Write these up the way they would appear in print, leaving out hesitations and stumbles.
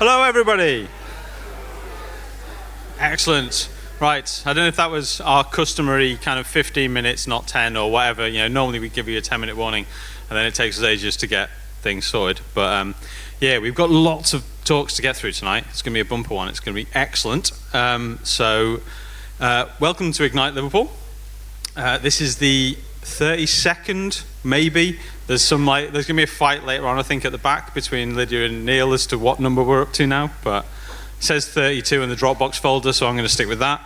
Hello, everybody. Excellent. Right, I don't know if that was our customary kind of 15 minutes, not 10 or whatever. You know, normally we give you a 10-minute warning, and then it takes us ages to get things sorted. But yeah, we've got lots of talks to get through tonight. It's going to be a bumper one. It's going to be excellent. So welcome to Ignite Liverpool. This is the 32nd, maybe. There's going to be a fight later on, I think, at the back between Lydia and Neil as to what number we're up to now. But it says 32 in the Dropbox folder, so I'm going to stick with that.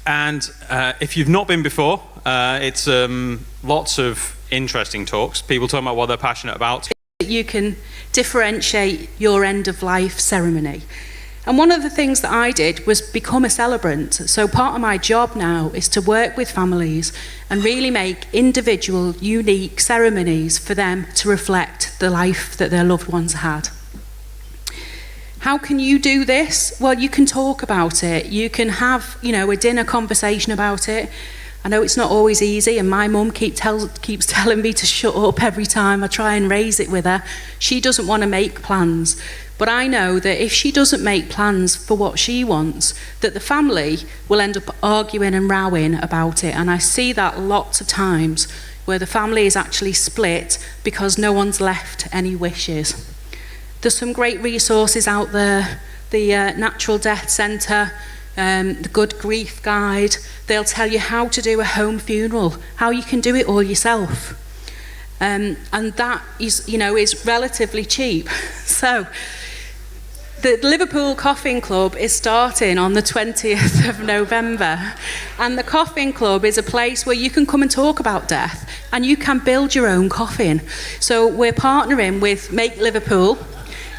And if you've not been before, it's lots of interesting talks. People talking about what they're passionate about. You can differentiate your end-of-life ceremony. And one of the things that I did was become a celebrant. So part of my job now is to work with families and really make individual, unique ceremonies for them to reflect the life that their loved ones had. How can you do this? Well, you can talk about it. You can have, a dinner conversation about it. I know it's not always easy, and my mum keeps telling me to shut up every time I try and raise it with her. She doesn't want to make plans. But I know that if she doesn't make plans for what she wants, that the family will end up arguing and rowing about it. And I see that lots of times where the family is actually split because no one's left any wishes. There's some great resources out there, the Natural Death Centre, the Good Grief Guide. They'll tell you how to do a home funeral, how you can do it all yourself. And that is relatively cheap. So the Liverpool Coffin Club is starting on the 20th of November. And the Coffin Club is a place where you can come and talk about death, and you can build your own coffin. So we're partnering with Make Liverpool,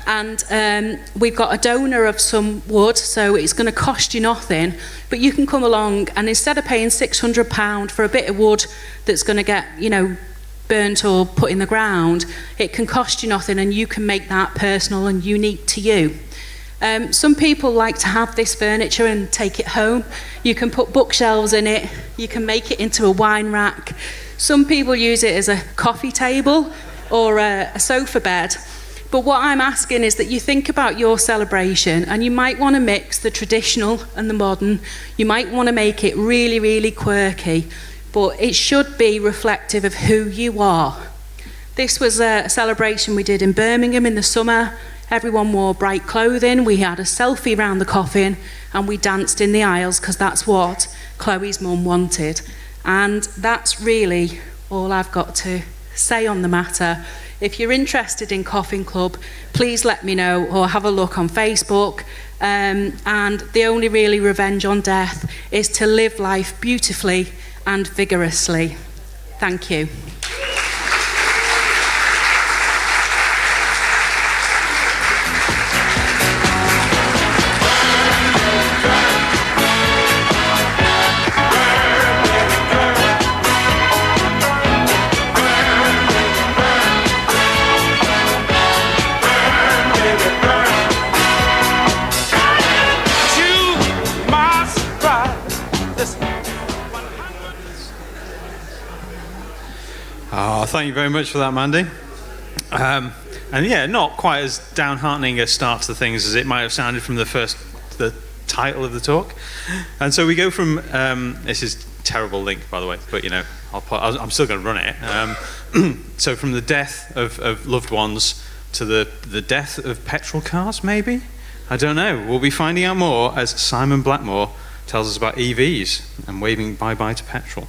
and we've got a donor of some wood, so it's going to cost you nothing, but you can come along, and instead of paying £600 for a bit of wood that's going to get, burnt or put in the ground, it can cost you nothing, and you can make that personal and unique to you. Some people like to have this furniture and take it home. You can put bookshelves in it, you can make it into a wine rack. Some people use it as a coffee table or a sofa bed. But what I'm asking is that you think about your celebration, and you might want to mix the traditional and the modern. You might want to make it really, really quirky, but it should be reflective of who you are. This was a celebration we did in Birmingham in the summer. Everyone wore bright clothing. We had a selfie round the coffin, and we danced in the aisles because that's what Chloe's mum wanted. And that's really all I've got to say on the matter. If you're interested in Coffin Club, please let me know or have a look on Facebook. And the only really revenge on death is to live life beautifully and vigorously. Thank you. Thank you very much for that, Mandy. And yeah, not quite as downheartening a start to things as it might have sounded from the title of the talk. And so we go from this is a terrible link, by the way, but I'm still going to run it. So from the death of loved ones to the death of petrol cars, maybe? I don't know. We'll be finding out more as Simon Blackmore tells us about EVs and waving bye-bye to petrol.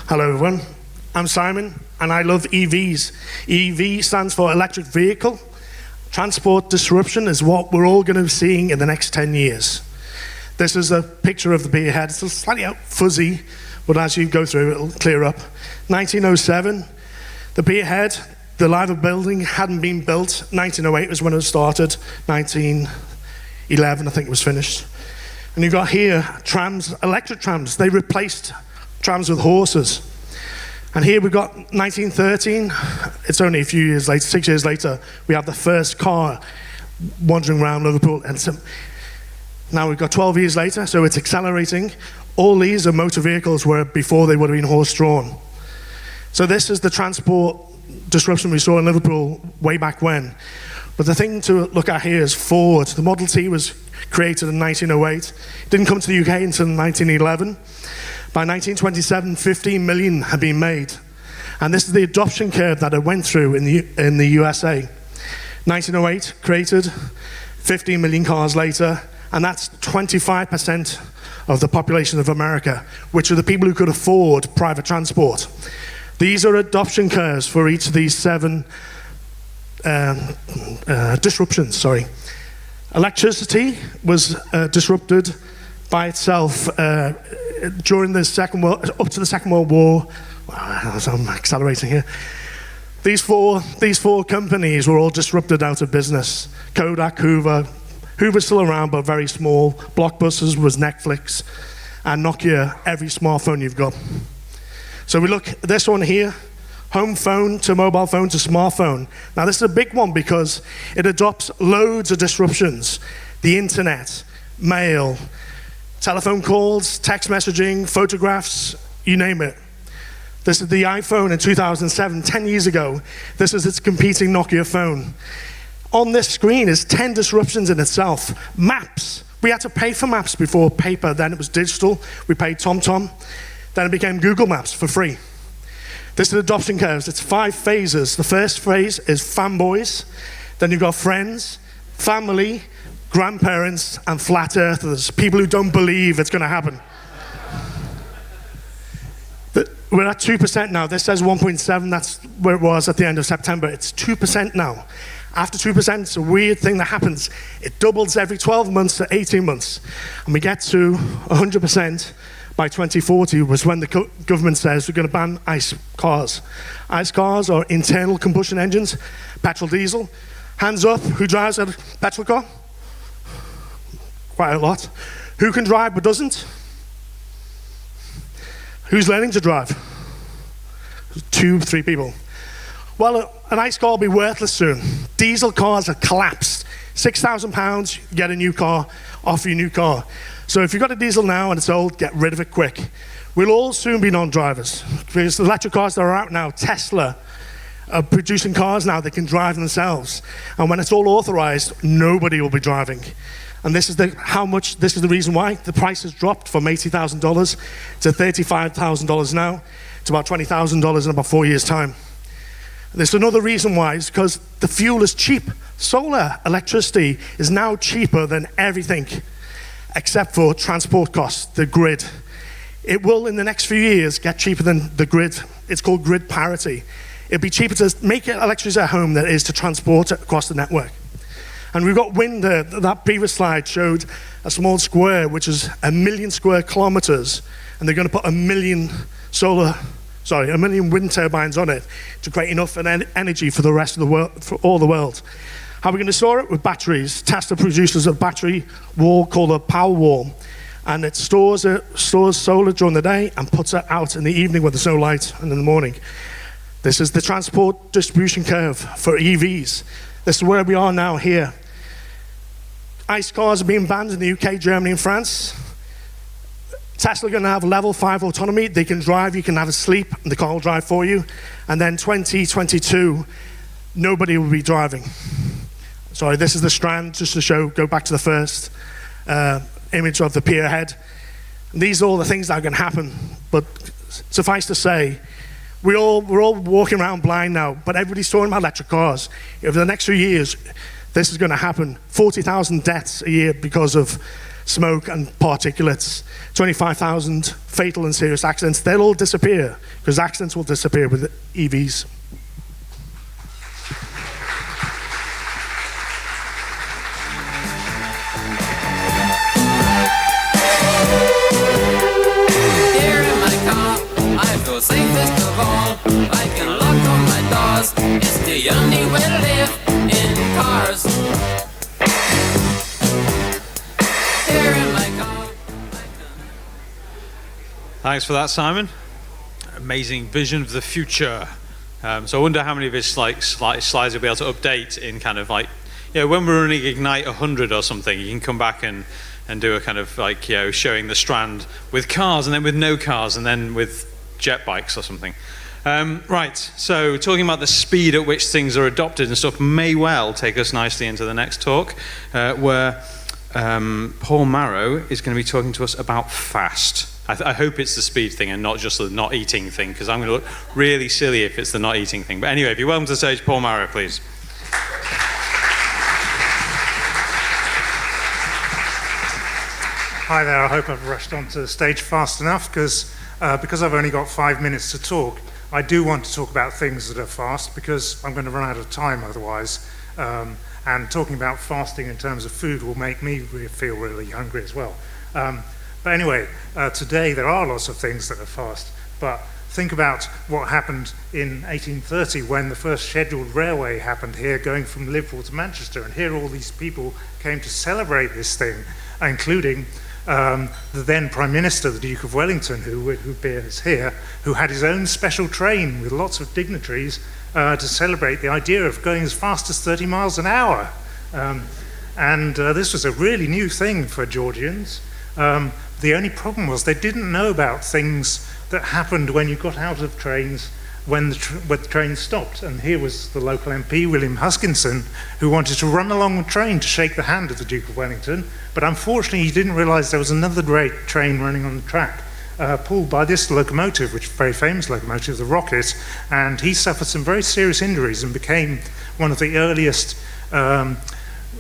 Hello everyone, I'm Simon and I love EVs. EV stands for electric vehicle. Transport disruption is what we're all going to be seeing in the next 10 years. This is a picture of the beer head. It's slightly fuzzy, but as you go through it'll clear up. 1907, the beer head, the Liver building hadn't been built. 1908 was when it started. 1911 I think it was finished. And you've got here trams, electric trams. They replaced trams with horses. And here we've got 1913, it's only a few years later, 6 years later, we have the first car wandering around Liverpool. And now we've got 12 years later, so it's accelerating. All these are motor vehicles where before they would have been horse-drawn. So this is the transport disruption we saw in Liverpool way back when. But the thing to look at here is Ford. The Model T was created in 1908. It didn't come to the UK until 1911. By 1927, 15 million had been made. And this is the adoption curve that it went through in the USA. 1908 created, 15 million cars later, and that's 25% of the population of America, which are the people who could afford private transport. These are adoption curves for each of these 7 disruptions, sorry. Electricity was disrupted by itself during the up to the Second World War. I'm accelerating here. These four companies were all disrupted out of business. Kodak, Hoover's still around, but very small. Blockbusters was Netflix, and Nokia, every smartphone you've got. So we look at this one here, home phone to mobile phone to smartphone. Now this is a big one because it adopts loads of disruptions. The internet, mail, telephone calls, text messaging, photographs, you name it. This is the iPhone in 2007, 10 years ago. This is its competing Nokia phone. On this screen is 10 disruptions in itself. Maps. We had to pay for maps before paper, then it was digital. We paid TomTom. Then it became Google Maps for free. This is adoption curves. It's 5 phases. The first phase is fanboys. Then you've got friends, family, grandparents, and flat earthers. People who don't believe it's going to happen. We're at 2% now. This says 1.7. That's where it was at the end of September. It's 2% now. After 2%, it's a weird thing that happens. It doubles every 12 months to 18 months. And we get to 100% by 2040, was when the government says we're going to ban ICE cars. ICE cars are internal combustion engines, petrol, diesel. Hands up, who drives a petrol car? Quite a lot. Who can drive but doesn't? Who's learning to drive? 2, 3 people. Well, an ICE car will be worthless soon. Diesel cars have collapsed. £6,000, you get a new car, offer you a new car. So if you've got a diesel now and it's old, get rid of it quick. We'll all soon be non-drivers. Because the electric cars that are out now, Tesla, are producing cars now that can drive themselves. And when it's all authorized, nobody will be driving. And this is the reason why the price has dropped from $80,000 to $35,000 now to about $20,000 in about 4 years' time. There's another reason why, is because the fuel is cheap. Solar electricity is now cheaper than everything except for transport costs, the grid. It will, in the next few years, get cheaper than the grid. It's called grid parity. It'd be cheaper to make electricity at home than it is to transport it across the network. And we've got wind there. That previous slide showed a small square, which is 1 million square kilometers, and they're going to put 1 million wind turbines on it to create enough energy for the rest of the world, for all the world. How are we going to store it? With batteries. Tesla produces a battery wall called a power wall, and it stores solar during the day and puts it out in the evening when there's no light, and in the morning. This is the transport distribution curve for EVs. This is where we are now here. ICE cars are being banned in the UK, Germany, and France. Tesla are going to have level 5 autonomy. They can drive, you can have a sleep, and the car will drive for you. And then 2022, nobody will be driving. Sorry, this is the Strand, just to show, go back to the first image of the pier head. These are all the things that are going to happen. But suffice to say, we're all walking around blind now, but everybody's talking about electric cars. Over the next few years, this is going to happen. 40,000 deaths a year because of smoke and particulates. 25,000 fatal and serious accidents. They'll all disappear, because accidents will disappear with EVs. Safest of all, I can lock on my doors. It's the only way to live in cars. Here in my car. Thanks for that, Simon. Amazing vision of the future. So I wonder how many of his slides you'll be able to update in kind of like, when we're running Ignite 100 or something, you can come back and do a kind of like, showing the Strand with cars and then with no cars and then with jet bikes or something. Right, so talking about the speed at which things are adopted and stuff may well take us nicely into the next talk, where Paul Marrow is going to be talking to us about fast. I hope it's the speed thing and not just the not eating thing, because I'm going to look really silly if it's the not eating thing. But anyway, if you're welcome to the stage, Paul Marrow, please. Hi there, I hope I've rushed onto the stage fast enough, because I've only got 5 minutes to talk. I do want to talk about things that are fast, because I'm going to run out of time otherwise. And talking about fasting in terms of food will make me feel really hungry as well. But anyway, today there are lots of things that are fast, but think about what happened in 1830 when the first scheduled railway happened here, going from Liverpool to Manchester, and here all these people came to celebrate this thing, including the then Prime Minister, the Duke of Wellington, who is here, who had his own special train with lots of dignitaries to celebrate the idea of going as fast as 30 miles an hour. And this was a really new thing for Georgians. The only problem was they didn't know about things that happened when you got out of trains when the train stopped. And here was the local MP, William Huskinson, who wanted to run along the train to shake the hand of the Duke of Wellington. But unfortunately, he didn't realise there was another great train running on the track, pulled by this locomotive, which is a very famous locomotive, the Rocket. And he suffered some very serious injuries and became one of the earliest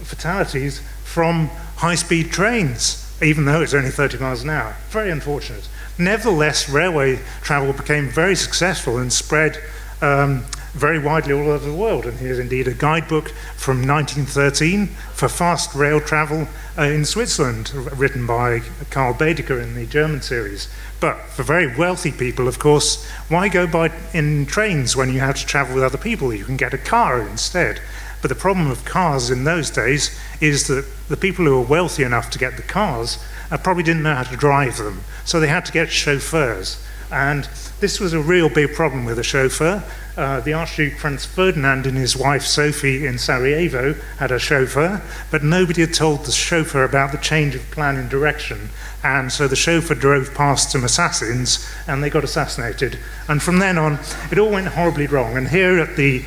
fatalities from high-speed trains, even though it's only 30 miles an hour. Very unfortunate. Nevertheless, railway travel became very successful and spread very widely all over the world. And here's indeed a guidebook from 1913 for fast rail travel in Switzerland, written by Karl Baedeker in the German series. But for very wealthy people, of course, why go in trains when you have to travel with other people? You can get a car instead. But the problem of cars in those days is that the people who were wealthy enough to get the cars probably didn't know how to drive them. So they had to get chauffeurs. And this was a real big problem with a chauffeur. The Archduke Franz Ferdinand and his wife Sophie in Sarajevo had a chauffeur, but nobody had told the chauffeur about the change of plan in direction. And so the chauffeur drove past some assassins and they got assassinated. And from then on, it all went horribly wrong. And here at the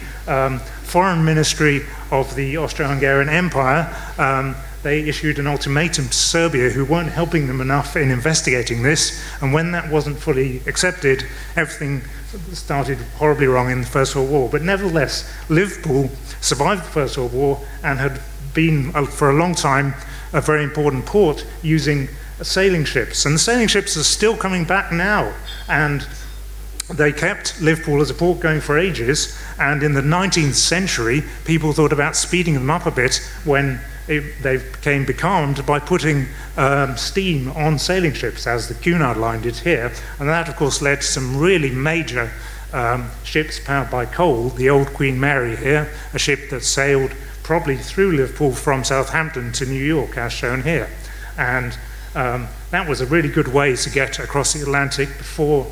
Foreign Ministry of the Austro-Hungarian Empire, they issued an ultimatum to Serbia, who weren't helping them enough in investigating this. And when that wasn't fully accepted, everything started horribly wrong in the First World War. But nevertheless, Liverpool survived the First World War and had been, for a long time, a very important port using sailing ships. And the sailing ships are still coming back now. And they kept Liverpool as a port going for ages. And in the 19th century, people thought about speeding them up a bit when they became becalmed by putting steam on sailing ships, as the Cunard line did here. And that, of course, led to some really major ships powered by coal. The old Queen Mary here, a ship that sailed probably through Liverpool from Southampton to New York, as shown here. And that was a really good way to get across the Atlantic before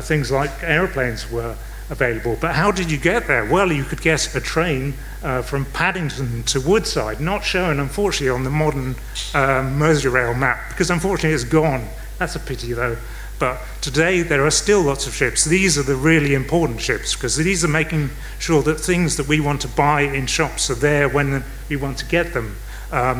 things like aeroplanes were available. But how did you get there? Well, you could get a train from Paddington to Woodside, not shown, unfortunately, on the modern Merseyrail map, because unfortunately it's gone. That's a pity, though. But today there are still lots of ships. These are the really important ships, because these are making sure that things that we want to buy in shops are there when we want to get them.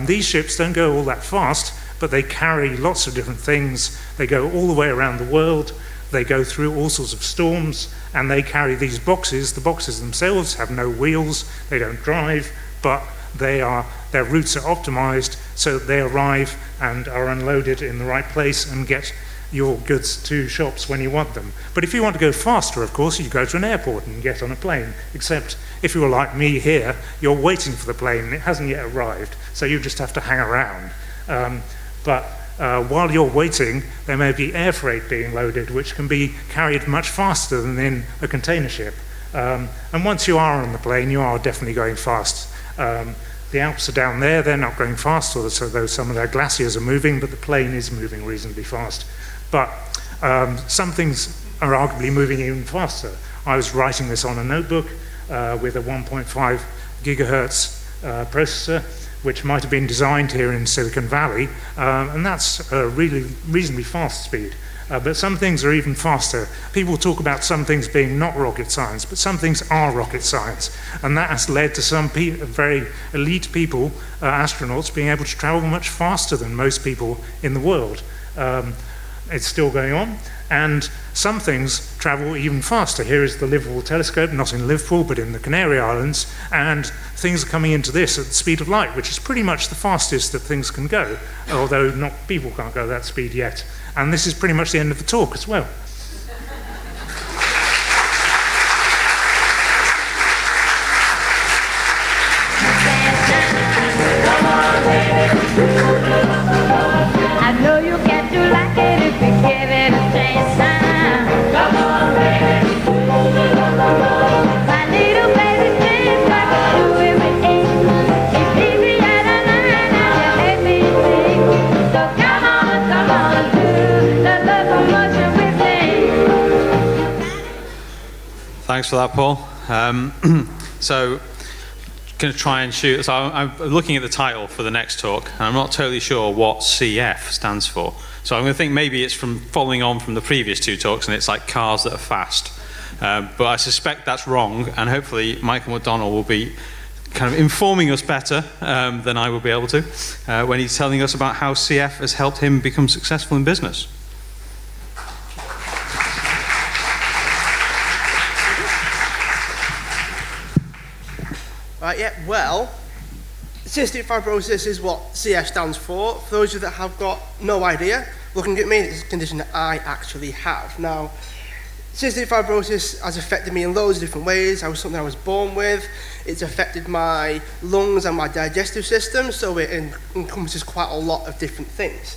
These ships don't go all that fast, but they carry lots of different things. They go all the way around the world. They go through all sorts of storms, and they carry these boxes. The boxes themselves have no wheels, they don't drive, but their routes are optimized so that they arrive and are unloaded in the right place and get your goods to shops when you want them. But if you want to go faster, of course, you go to an airport and get on a plane. Except if you're like me here, you're waiting for the plane and it hasn't yet arrived, so you just have to hang around. While you're waiting, there may be air freight being loaded, which can be carried much faster than in a container ship. And once you are on the plane, you are definitely going fast. The Alps are down there, they're not going fast, although some of their glaciers are moving, but the plane is moving reasonably fast. But some things are arguably moving even faster. I was writing this on a notebook with a 1.5 gigahertz processor, which might have been designed here in Silicon Valley, and that's a really reasonably fast speed. But some things are even faster. People talk about some things being not rocket science, but some things are rocket science. And that has led to some very elite people, astronauts, being able to travel much faster than most people in the world. It's still going on. And some things travel even faster. Here is the Liverpool telescope, not in Liverpool, but in the Canary Islands. And things are coming into this at the speed of light, which is pretty much the fastest that things can go, although people can't go that speed yet. And this is pretty much the end of the talk as well. I know you get to like it if you give it a chance now. Come on, baby. My little baby thinks I can do everything. It's easy as a line and you let me sing. So come on, do the locomotion with me. Thanks for that, Paul. So, going to try and shoot. So I'm looking at the title for the next talk, and I'm not totally sure what CF stands for. So I'm going to think maybe it's from following on from the previous two talks, and it's like cars that are fast. But I suspect that's wrong, and hopefully Michael McDonnell will be kind of informing us better than I will be able to when he's telling us about how CF has helped him become successful in business. Right, yeah, well, cystic fibrosis is what CF stands for. For those of you that have got no idea, looking at me, it's a condition that I actually have. Now, cystic fibrosis has affected me in loads of different ways. It was something I was born with. It's affected my lungs and my digestive system, so it encompasses quite a lot of different things.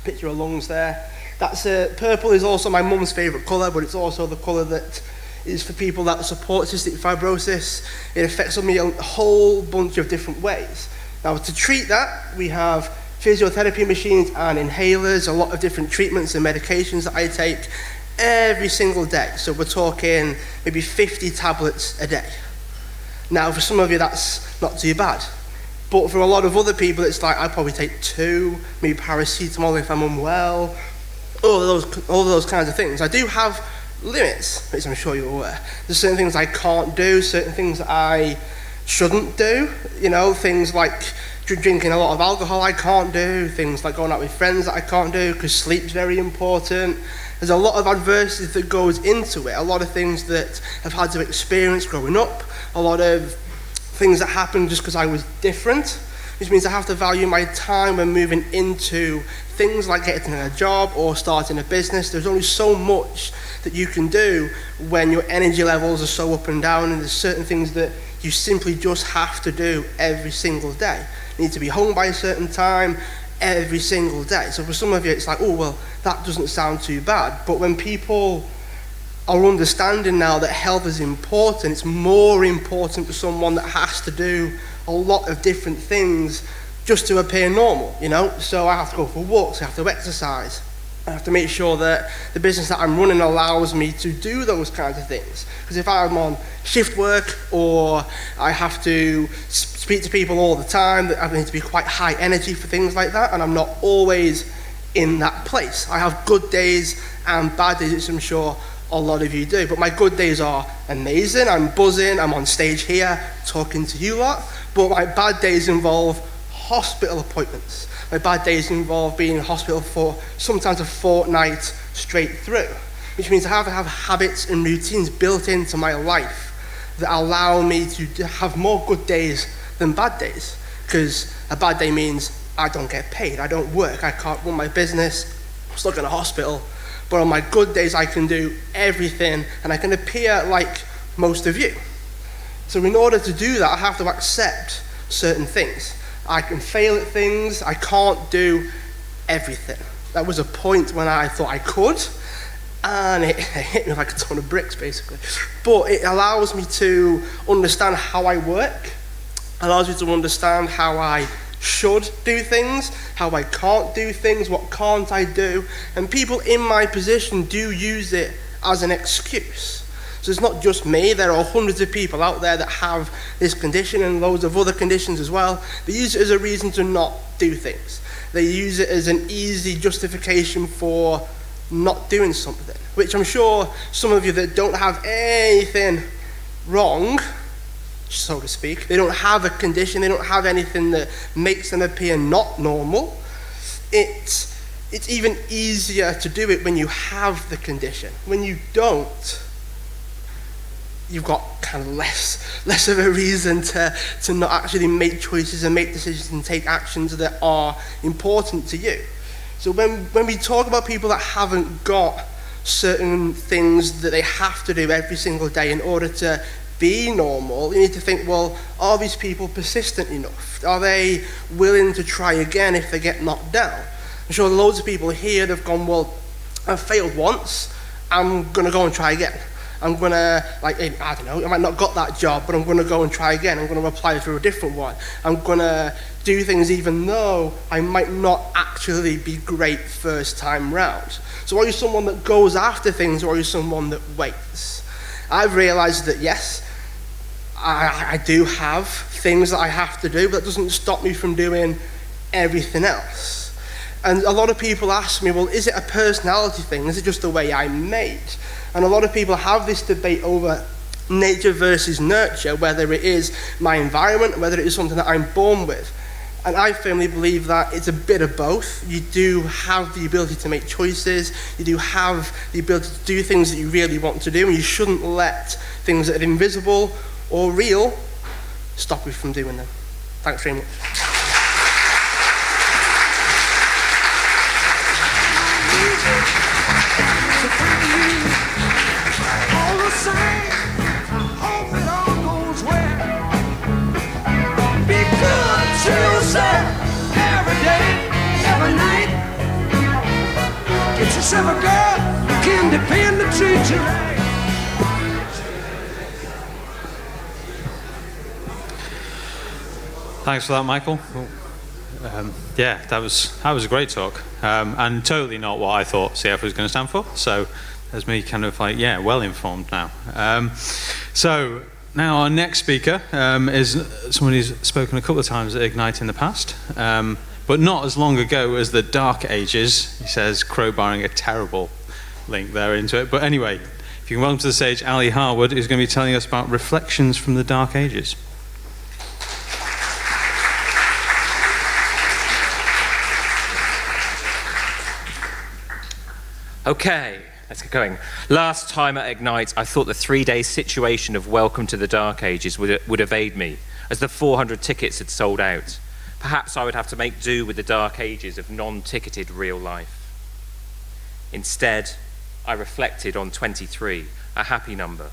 Picture of lungs there. That's purple is also my mum's favourite colour, but it's also the colour that is for people that support cystic fibrosis. It affects me a whole bunch of different ways. Now, to treat that, we have physiotherapy machines and inhalers, a lot of different treatments and medications that I take every single day. So we're talking maybe 50 tablets a day. Now, for some of you, that's not too bad. But for a lot of other people, it's like I probably take 2, maybe paracetamol if I'm unwell, all of those kinds of things. I do have limits, which I'm sure you're aware. There's certain things I can't do, certain things that I shouldn't do. You know, things like drinking a lot of alcohol I can't do, things like going out with friends that I can't do because sleep's very important. There's a lot of adversity that goes into it, a lot of things that I've had to experience growing up, a lot of things that happen just because I was different, which means I have to value my time when moving into things like getting a job or starting a business. There's only so much that you can do when your energy levels are so up and down, and there's certain things that you simply just have to do every single day. You need to be home by a certain time every single day. So for some of you, it's like, oh, well, that doesn't sound too bad. But when people are understanding now that health is important, it's more important for someone that has to do a lot of different things just to appear normal, you know? So I have to go for walks, I have to exercise, I have to make sure that the business that I'm running allows me to do those kinds of things. Because if I'm on shift work or I have to speak to people all the time, that I need to be quite high energy for things like that, and I'm not always in that place. I have good days and bad days, which I'm sure a lot of you do. But my good days are amazing, I'm buzzing, I'm on stage here talking to you lot. But my bad days involve hospital appointments. My bad days involve being in hospital for sometimes a fortnight straight through, which means I have to have habits and routines built into my life that allow me to have more good days than bad days. Because a bad day means I don't get paid, I don't work, I can't run my business, I'm stuck in a hospital. But on my good days, I can do everything and I can appear like most of you. So in order to do that, I have to accept certain things. I can fail at things, I can't do everything. That was a point when I thought I could, and it hit me like a ton of bricks, basically. But it allows me to understand how I work, allows me to understand how I should do things, how I can't do things, what can't I do, and people in my position do use it as an excuse. So it's not just me, there are hundreds of people out there that have this condition and loads of other conditions as well. They use it as a reason to not do things. They use it as an easy justification for not doing something, which I'm sure some of you that don't have anything wrong, so to speak, they don't have a condition, they don't have anything that makes them appear not normal. It's even easier to do it when you have the condition. When you don't, you've got kind of less of a reason to not actually make choices and make decisions and take actions that are important to you. So when we talk about people that haven't got certain things that they have to do every single day in order to be normal, you need to think, well, are these people persistent enough? Are they willing to try again if they get knocked down? I'm sure loads of people here that have gone, well, I've failed once, I'm going to go and try again. I'm going to, I don't know, I might not got that job, but I'm going to go and try again. I'm going to apply for a different one. I'm going to do things even though I might not actually be great first time round. So are you someone that goes after things, or are you someone that waits? I've realised that, yes, I do have things that I have to do, but that doesn't stop me from doing everything else. And a lot of people ask me, well, is it a personality thing? Is it just the way I'm made? And a lot of people have this debate over nature versus nurture, whether it is my environment, whether it is something that I'm born with. And I firmly believe that it's a bit of both. You do have the ability to make choices, you do have the ability to do things that you really want to do, and you shouldn't let things that are invisible or real stop you from doing them. Thanks very much. Yourself a girl who can depend to treat you right. Thanks for that, Michael. Yeah, that was a great talk, and totally not what I thought CF was going to stand for. So there's me kind of well informed now. So now our next speaker is someone who's spoken a couple of times at Ignite in the past. But not as long ago as the Dark Ages, he says, crowbarring a terrible link there into it. But anyway, if you can welcome to the stage Ali Harwood, who's going to be telling us about reflections from the Dark Ages. Okay, let's get going. Last time at Ignite, I thought the 3-day situation of Welcome to the Dark Ages would evade me, as the 400 tickets had sold out. Perhaps I would have to make do with the Dark Ages of non-ticketed real life. Instead, I reflected on 23, a happy number.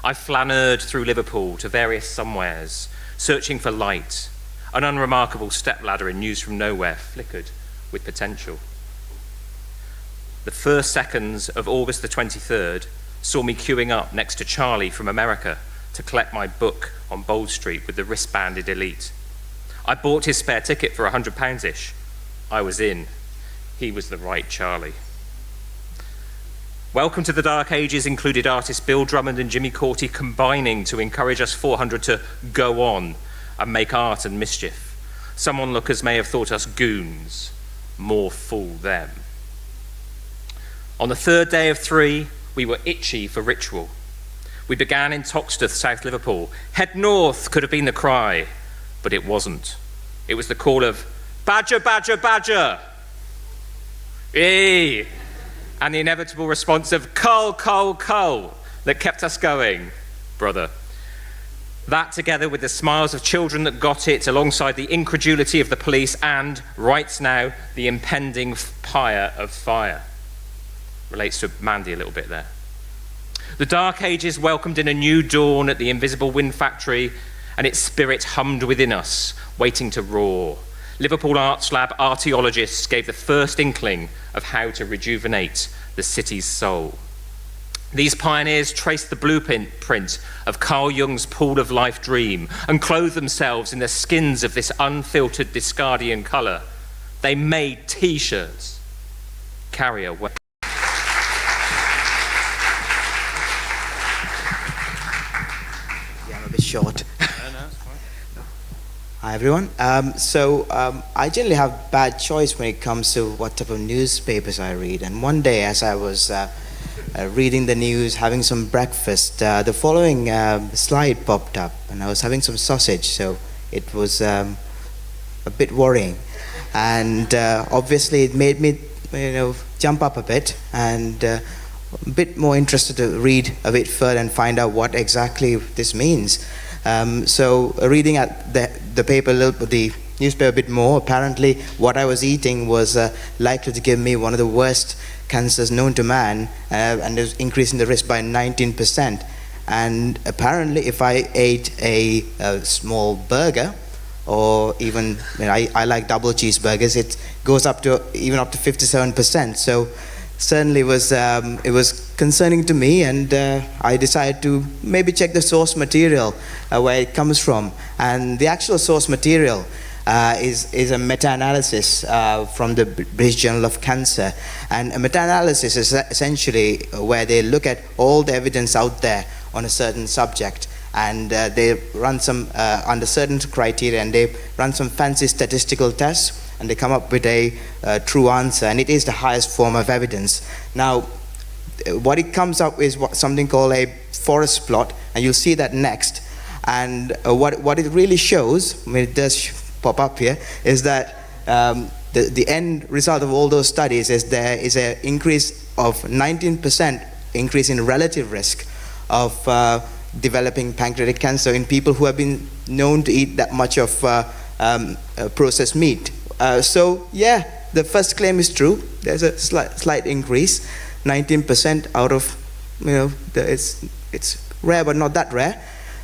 I flaneured through Liverpool to various somewheres, searching for light. An unremarkable stepladder in News from Nowhere flickered with potential. The first seconds of August the 23rd saw me queuing up next to Charlie from America to collect my book on Bold Street with the wristbanded elite. I bought his spare ticket for £100-ish. I was in. He was the right Charlie. Welcome to the Dark Ages included artists Bill Drummond and Jimmy Corti combining to encourage us 400 to go on and make art and mischief. Some onlookers may have thought us goons. More fool them. On the third day of 3, we were itchy for ritual. We began in Toxteth, South Liverpool. Head north could have been the cry. But it wasn't. It was the call of, badger, badger, badger! Eee! And the inevitable response of, cull, cull, cull, that kept us going, brother. That, together with the smiles of children that got it, alongside the incredulity of the police and, right now, the impending pyre of fire. Relates to Mandy a little bit there. The Dark Ages welcomed in a new dawn at the Invisible Wind Factory, and its spirit hummed within us, waiting to roar. Liverpool Arts Lab archaeologists gave the first inkling of how to rejuvenate the city's soul. These pioneers traced the blueprint of Carl Jung's pool of life dream and clothed themselves in the skins of this unfiltered Discardian colour. They made T-shirts. Carry away. Yeah, I'm a bit short. Hi everyone. I generally have bad choice when it comes to what type of newspapers I read. And one day, as I was reading the news, having some breakfast, the following slide popped up, and I was having some sausage, so it was a bit worrying. And obviously, it made me, jump up a bit and a bit more interested to read a bit further and find out what exactly this means. Reading at the paper, the newspaper a bit more, apparently what I was eating was likely to give me one of the worst cancers known to man, and it was increasing the risk by 19%. And apparently, if I ate a small burger, or even I like double cheeseburgers, it goes up to even up to 57%. So certainly it was concerning to me, and I decided to maybe check the source material where it comes from. And the actual source material is a meta-analysis from the British Journal of Cancer. And a meta-analysis is essentially where they look at all the evidence out there on a certain subject, and they run some under certain criteria, and they run some fancy statistical tests, and they come up with a true answer, and it is the highest form of evidence. Now, what it comes up is something called a forest plot, and you'll see that next. And what it really shows, when it does pop up here, is that the end result of all those studies is there is an increase of 19% increase in relative risk of developing pancreatic cancer in people who have been known to eat that much of processed meat. The first claim is true. There's a slight increase, 19% out of, it's rare but not that rare.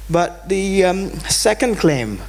But the second claim,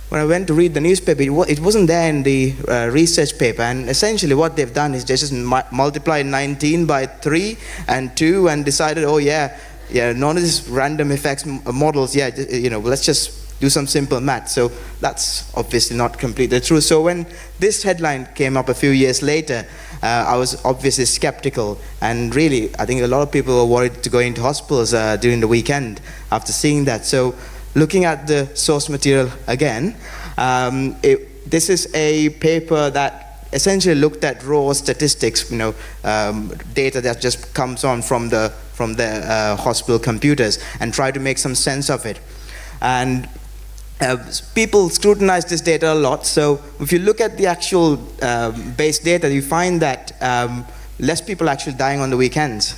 when I went to read the newspaper, it wasn't there in the research paper, and essentially what they've done is they just multiplied 19 by 3 and 2 and decided, none of these random effects models, let's just do some simple math. So that's obviously not completely true. So when this headline came up a few years later, I was obviously skeptical, and really I think a lot of people were worried to go into hospitals during the weekend after seeing that. So looking at the source material again, this is a paper that essentially looked at raw statistics, data that just comes on from the hospital computers, and tried to make some sense of it. And people scrutinize this data a lot. So if you look at the actual base data, you find that less people are actually dying on the weekends,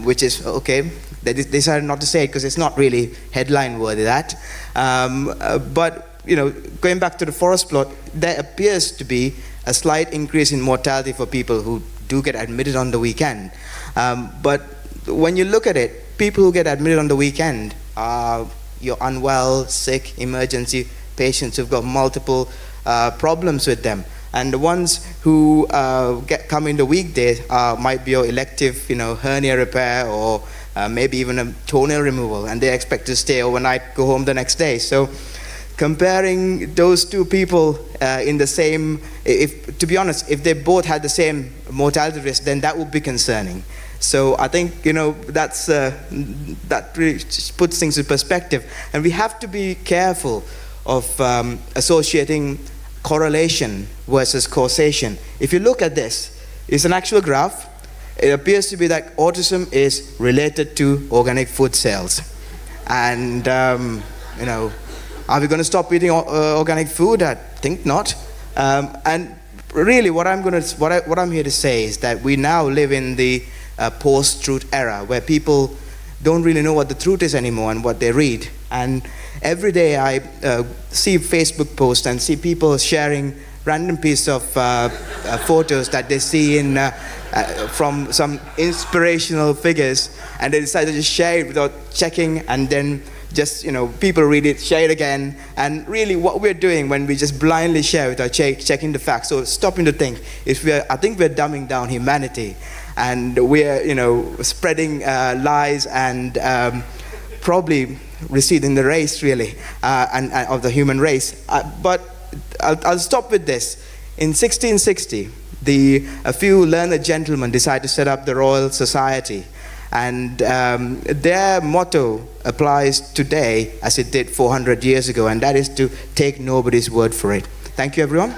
which is okay. They decided not to say it because it's not really headline worthy, that. But going back to the forest plot, there appears to be a slight increase in mortality for people who do get admitted on the weekend. But when you look at it, people who get admitted on the weekend are your unwell, sick, emergency patients who've got multiple problems with them. And the ones who come in the weekdays might be your elective, hernia repair, or maybe even a toenail removal, and they expect to stay overnight, go home the next day. So comparing those two people in the same, to be honest, if they both had the same mortality risk, then that would be concerning. So I think that really puts things in perspective, and we have to be careful of associating correlation versus causation. If you look at this, it's an actual graph. It appears to be that autism is related to organic food sales, and are we going to stop eating organic food? I think not. And really, what I'm here to say is that we now live in the post-truth era, where people don't really know what the truth is anymore and what they read. And every day I see Facebook posts and see people sharing random piece of photos that they see in from some inspirational figures, and they decide to just share it without checking, and then just people read it, share it again. And really what we're doing when we just blindly share without checking the facts, so stopping to think, I think we're dumbing down humanity, and we're spreading lies and probably receding the race, really, and of the human race. But I'll stop with this. In 1660, a few learned gentlemen decided to set up the Royal Society, And their motto applies today as it did 400 years ago, and that is to take nobody's word for it. Thank you, everyone.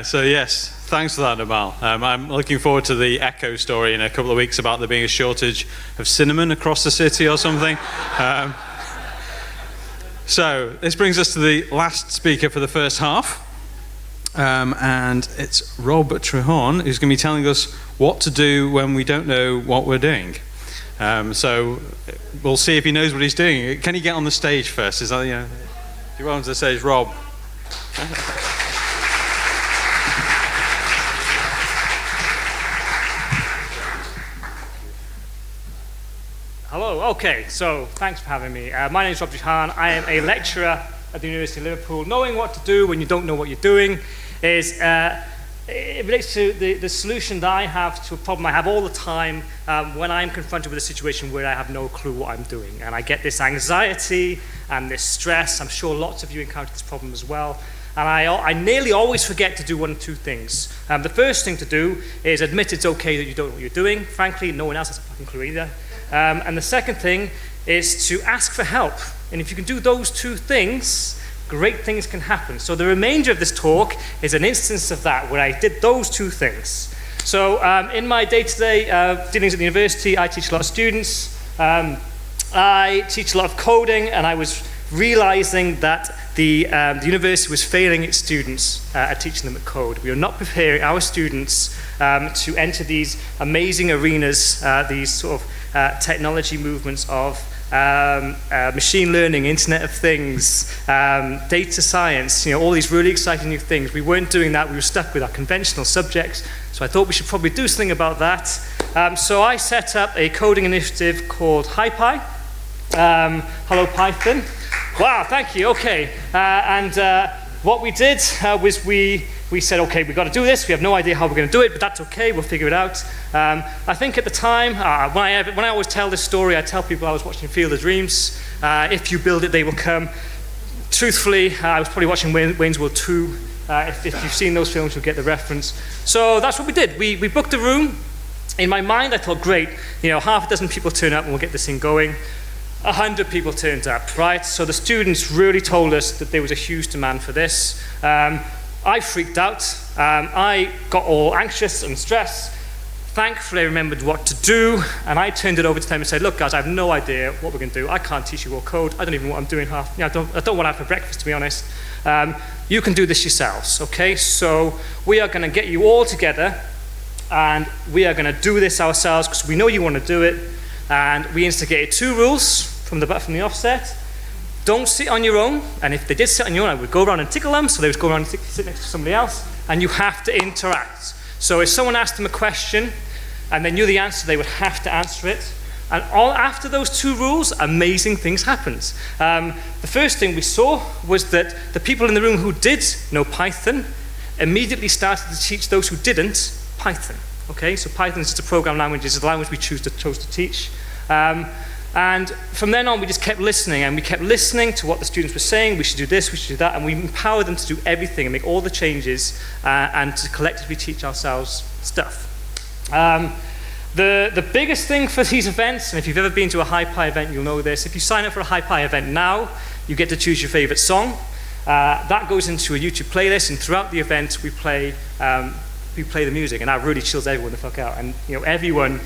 So yes, thanks for that, Namal. I'm looking forward to the Echo story in a couple of weeks about there being a shortage of cinnamon across the city or something. So this brings us to the last speaker for the first half, and it's Rob Trehorn, who's going to be telling us what to do when we don't know what we're doing. So we'll see if he knows what he's doing. Can he get on the stage first? Is that, you know, if you want to the stage, Rob. Hello, okay, so thanks for having me. My name is Rob Trehorn. I am a lecturer at the University of Liverpool. Knowing what to do when you don't know what you're doing is, it relates to the solution that I have to a problem I have all the time when I'm confronted with a situation where I have no clue what I'm doing. And I get this anxiety and this stress. I'm sure lots of you encounter this problem as well. And I nearly always forget to do one of two things. The first thing to do is admit it's okay that you don't know what you're doing. Frankly, no one else has a fucking clue either. And the second thing is to ask for help. And if you can do those two things, great things can happen. So the remainder of this talk is an instance of that, where I did those two things. So in my day-to-day dealings at the university, I teach a lot of students. I teach a lot of coding, and I was realizing that the university was failing its students at teaching them at code. We are not preparing our students to enter these amazing arenas, these sort of technology movements of machine learning, Internet of Things, data science, all these really exciting new things. We weren't doing that. We were stuck with our conventional subjects. So I thought we should probably do something about that. So I set up a coding initiative called HiPy. Hello, Python. Wow, thank you. Okay. What we did was we said, okay, we've got to do this. We have no idea how we're going to do it, but that's okay. We'll figure it out. I think at the time, when I always tell this story, I tell people I was watching Field of Dreams. If you build it, they will come. Truthfully, I was probably watching Wayne's World 2. If you've seen those films, you'll get the reference. So that's what we did. We booked a room. In my mind, I thought, great, half a dozen people turn up and we'll get this thing going. 100 people turned up, right? So the students really told us that there was a huge demand for this. I freaked out. I got all anxious and stressed. Thankfully, I remembered what to do, and I turned it over to them and said, look, guys, I have no idea what we're going to do. I can't teach you all code. I don't even know what I'm doing I don't want to have for breakfast, to be honest. You can do this yourselves, okay? So we are going to get you all together, and we are going to do this ourselves because we know you want to do it. And we instigated 2 rules from the offset. Don't sit on your own, and if they did sit on your own, I would go around and tickle them, so they would go around and sit next to somebody else, and you have to interact. So if someone asked them a question, and they knew the answer, they would have to answer it. And after those 2 rules, amazing things happened. The first thing we saw was that the people in the room who did know Python immediately started to teach those who didn't Python. Okay, so Python is just a program language, it's a language we chose to teach. And from then on, we just kept listening, and we kept listening to what the students were saying. We should do this, we should do that, and we empowered them to do everything and make all the changes and to collectively teach ourselves stuff. The biggest thing for these events, and if you've ever been to a HiPy event, you'll know this. If you sign up for a HiPy event now, you get to choose your favorite song. That goes into a YouTube playlist, and throughout the event, we play the music, and that really chills everyone the fuck out. And everyone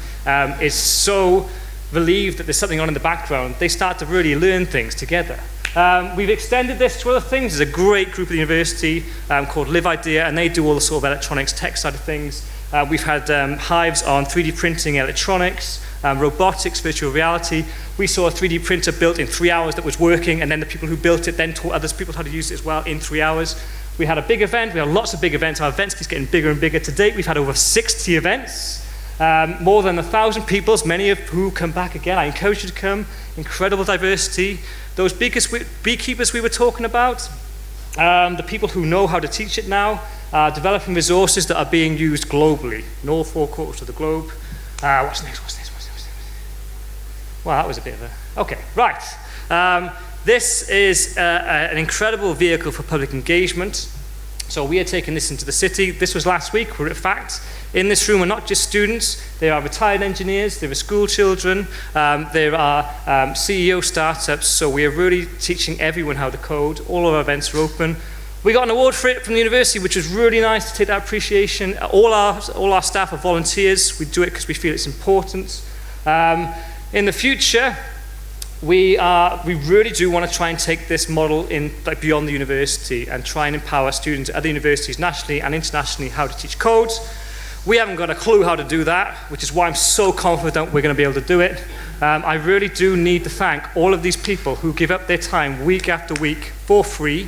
is so relieved that there's something on in the background. They start to really learn things together. We've extended this to other things. There's a great group at the university called Live Idea, and they do all the sort of electronics tech side of things. We've had hives on 3D printing, electronics, robotics, virtual reality. We saw a 3D printer built in 3 hours that was working, and then the people who built it then taught other people how to use it as well in 3 hours. We had a big event. We had lots of big events. Our events keep getting bigger and bigger. To date, we've had over 60 events, more than 1,000 people, many of who come back again. I encourage you to come. Incredible diversity. Those beekeepers we were talking about, the people who know how to teach it now, developing resources that are being used globally in all 4 quarters of the globe. What's next? Well, that was a bit of a... Okay, right. This is an incredible vehicle for public engagement. So we are taking this into the city. This was last week. We're at FACT. In this room are not just students. There are retired engineers. There are school children. There are CEO startups. So we are really teaching everyone how to code. All of our events are open. We got an award for it from the university, which was really nice to take that appreciation. All our staff are volunteers. We do it because we feel it's important. In the future, we really do want to try and take this model in beyond the university and try and empower students at other universities nationally and internationally how to teach code. We haven't got a clue how to do that, which is why I'm so confident we're going to be able to do it. I really do need to thank all of these people who give up their time week after week for free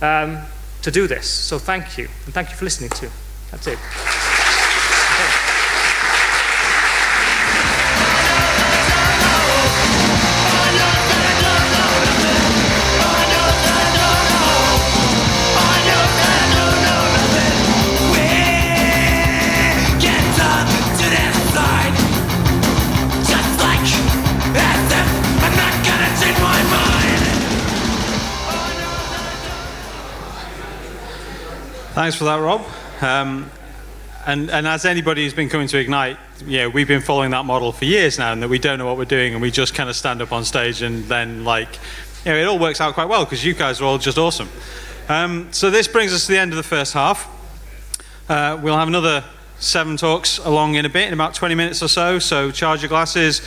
to do this. So thank you, and thank you for listening too. That's it. Thanks for that, Rob. And as anybody who's been coming to Ignite, we've been following that model for years now, and that we don't know what we're doing, and we just kind of stand up on stage, and then it all works out quite well because you guys are all just awesome. So this brings us to the end of the first half. We'll have another 7 talks along in a bit, in about 20 minutes or so. So charge your glasses,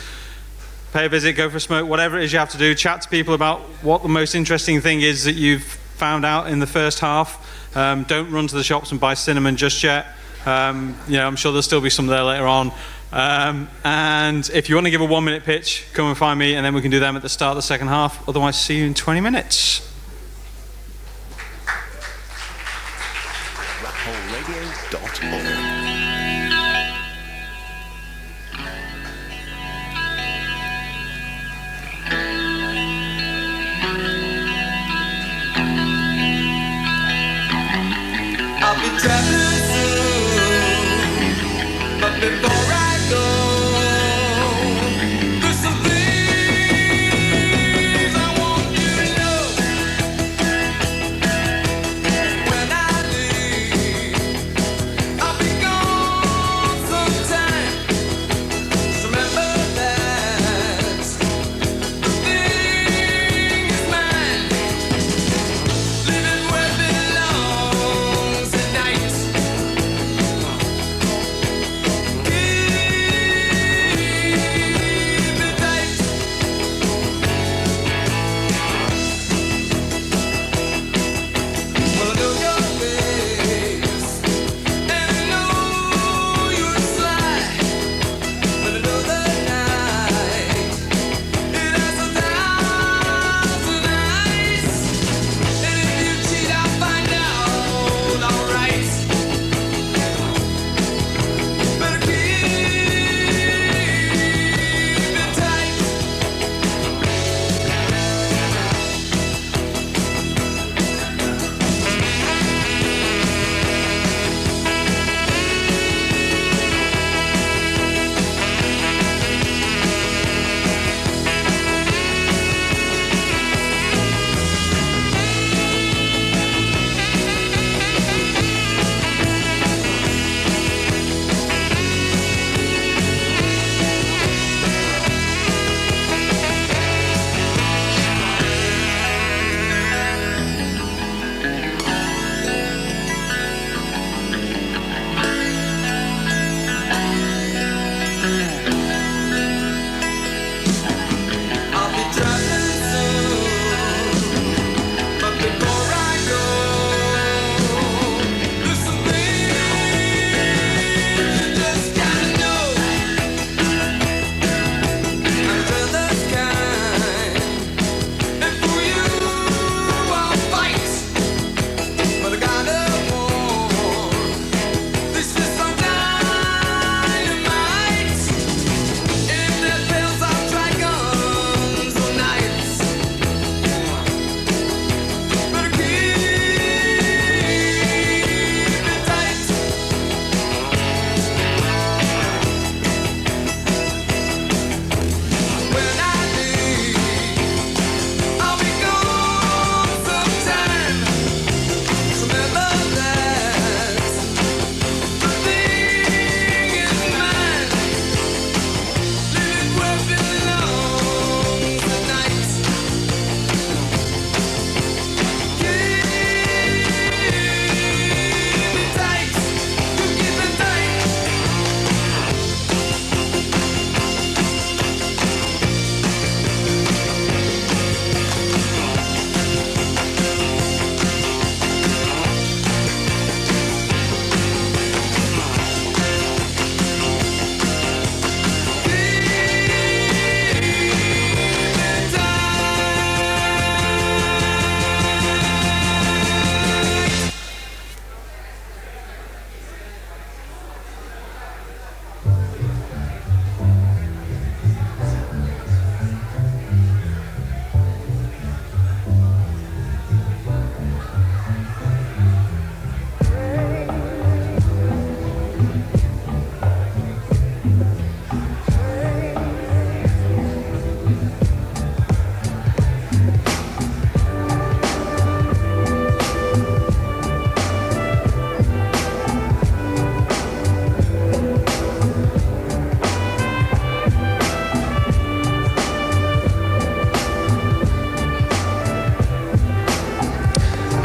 pay a visit, go for a smoke, whatever it is you have to do. Chat to people about what the most interesting thing is that you've found out in the first half. Don't run to the shops and buy cinnamon just yet. I'm sure there'll still be some there later on. And if you want to give a 1-minute pitch, come and find me, and then we can do them at the start of the second half. Otherwise, see you in 20 minutes. RackHoleRadio.org. I'll be traveling soon, but before I go, there's some things I want you to know. When I leave, I'll be gone.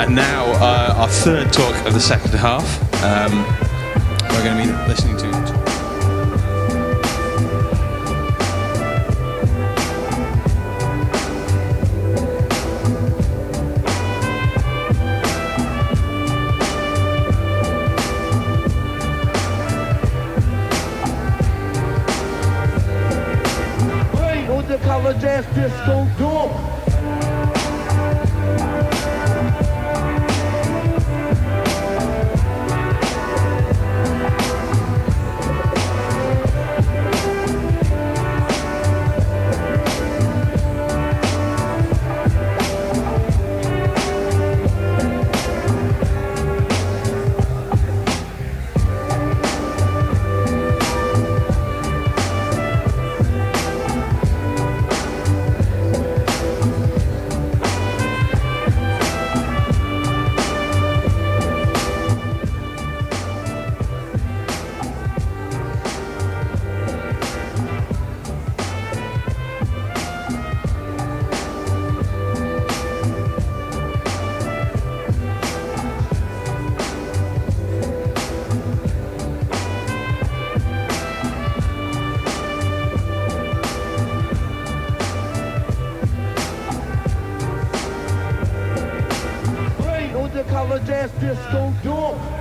And now our third talk of the second half. We're going to be listening to the color dance disco door. Color dance disco door.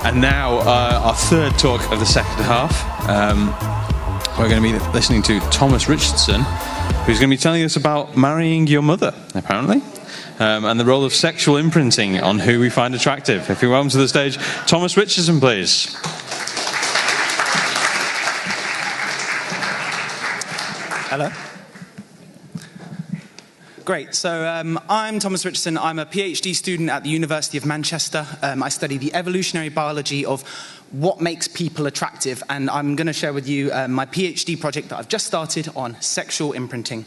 And now our third talk of the second half. We're going to be listening to Thomas Richardson, who's going to be telling us about marrying your mother, apparently, and the role of sexual imprinting on who we find attractive. If you welcome to the stage, Thomas Richardson, please. Hello. Great. So I'm Thomas Richardson. I'm a PhD student at the University of Manchester. I study the evolutionary biology of what makes people attractive, and I'm going to share with you my PhD project that I've just started on sexual imprinting.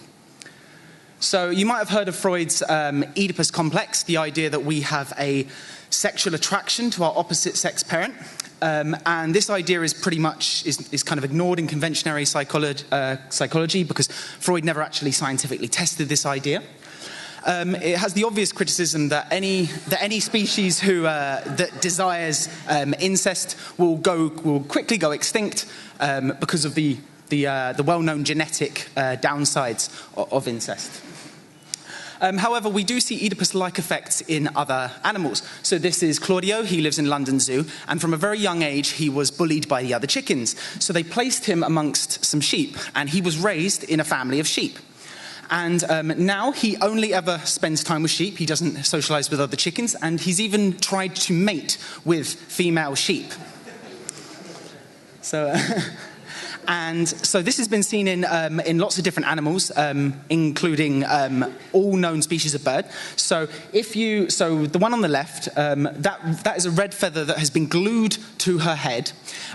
So you might have heard of Freud's Oedipus complex, the idea that we have a sexual attraction to our opposite sex parent. And this idea is pretty much is kind of ignored in conventional psychology because Freud never actually scientifically tested this idea. It has the obvious criticism that any species that desires incest will quickly go extinct because of the well-known genetic downsides of incest. However, we do see Oedipus-like effects in other animals. So this is Claudio. He lives in London Zoo, and from a very young age, he was bullied by the other chickens. So they placed him amongst some sheep, and he was raised in a family of sheep. And now he only ever spends time with sheep. He doesn't socialize with other chickens, and he's even tried to mate with female sheep. So... And so this has been seen in lots of different animals, including all known species of bird. So the one on the left, that is a red feather that has been glued to her head.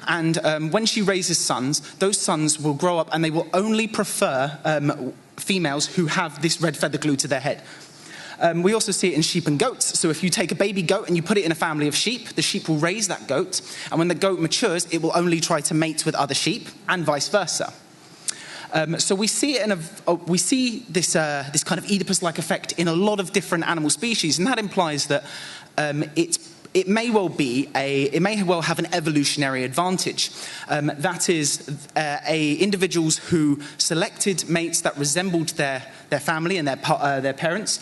And when she raises sons, those sons will grow up and they will only prefer females who have this red feather glued to their head. We also see it in sheep and goats. So if you take a baby goat and you put it in a family of sheep, the sheep will raise that goat. And when the goat matures, it will only try to mate with other sheep, and vice versa. So we see this kind of Oedipus-like effect in a lot of different animal species, and that implies that it may well have an evolutionary advantage. That is, individuals who selected mates that resembled their family and their parents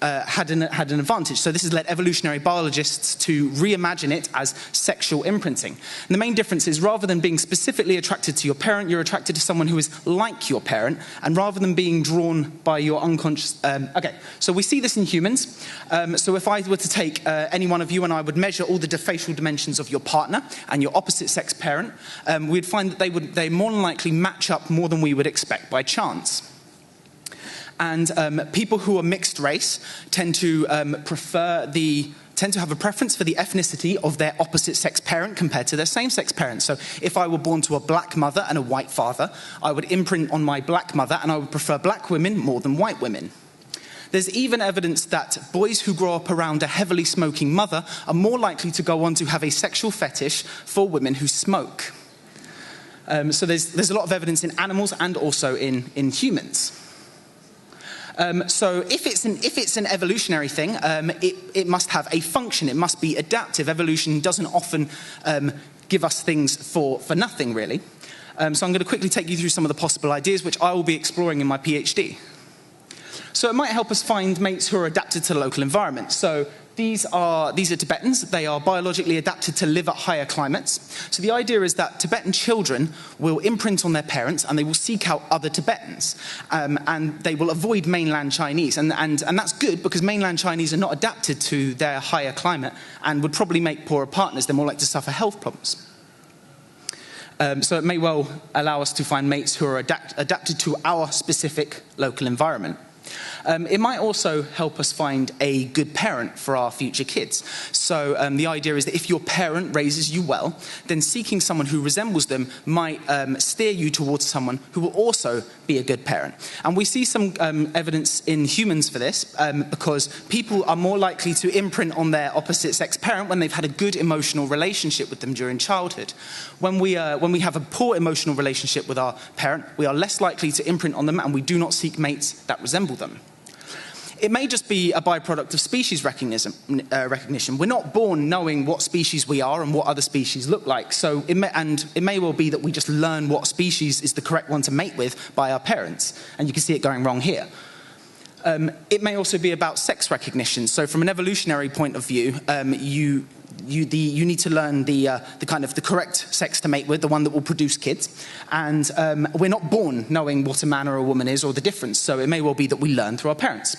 had an advantage. So this has led evolutionary biologists to reimagine it as sexual imprinting. And the main difference is rather than being specifically attracted to your parent, you're attracted to someone who is like your parent, and rather than being drawn by your unconscious... so we see this in humans. So if I were to take any one of you and I would measure all the facial dimensions of your partner and your opposite sex parent, we'd find that they more than likely match up more than we would expect by chance. And people who are mixed race tend to have a preference for the ethnicity of their opposite sex parent compared to their same-sex parent. So if I were born to a black mother and a white father, I would imprint on my black mother and I would prefer black women more than white women. There's even evidence that boys who grow up around a heavily smoking mother are more likely to go on to have a sexual fetish for women who smoke. So there's a lot of evidence in animals and also in humans. So if it's an evolutionary thing, it must have a function. It must be adaptive. Evolution doesn't often give us things for nothing, really. So I'm going to quickly take you through some of the possible ideas, which I will be exploring in my PhD. So it might help us find mates who are adapted to the local environment. So these are Tibetans. They are biologically adapted to live at higher climates. So the idea is that Tibetan children will imprint on their parents and they will seek out other Tibetans. And they will avoid mainland Chinese. And that's good because mainland Chinese are not adapted to their higher climate and would probably make poorer partners. They're more likely to suffer health problems. So it may well allow us to find mates who are adapted to our specific local environment. It might also help us find a good parent for our future kids. So the idea is that if your parent raises you well, then seeking someone who resembles them might steer you towards someone who will also be a good parent. And we see some evidence in humans for this because people are more likely to imprint on their opposite sex parent when they've had a good emotional relationship with them during childhood. When we have a poor emotional relationship with our parent, we are less likely to imprint on them and we do not seek mates that resemble them. It may just be a byproduct of species recognition. We're not born knowing what species we are and what other species look like. So it may well be that we just learn what species is the correct one to mate with by our parents. And you can see it going wrong here. It may also be about sex recognition. So from an evolutionary point of view, you need to learn the kind of the correct sex to mate with, the one that will produce kids. And we're not born knowing what a man or a woman is or the difference. So it may well be that we learn through our parents.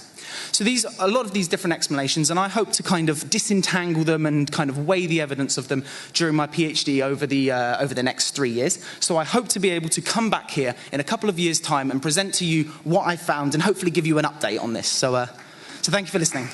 So a lot of these different explanations, and I hope to kind of disentangle them and kind of weigh the evidence of them during my PhD over the next 3 years. So I hope to be able to come back here in a couple of years' time and present to you what I found and hopefully give you an update on this. So thank you for listening.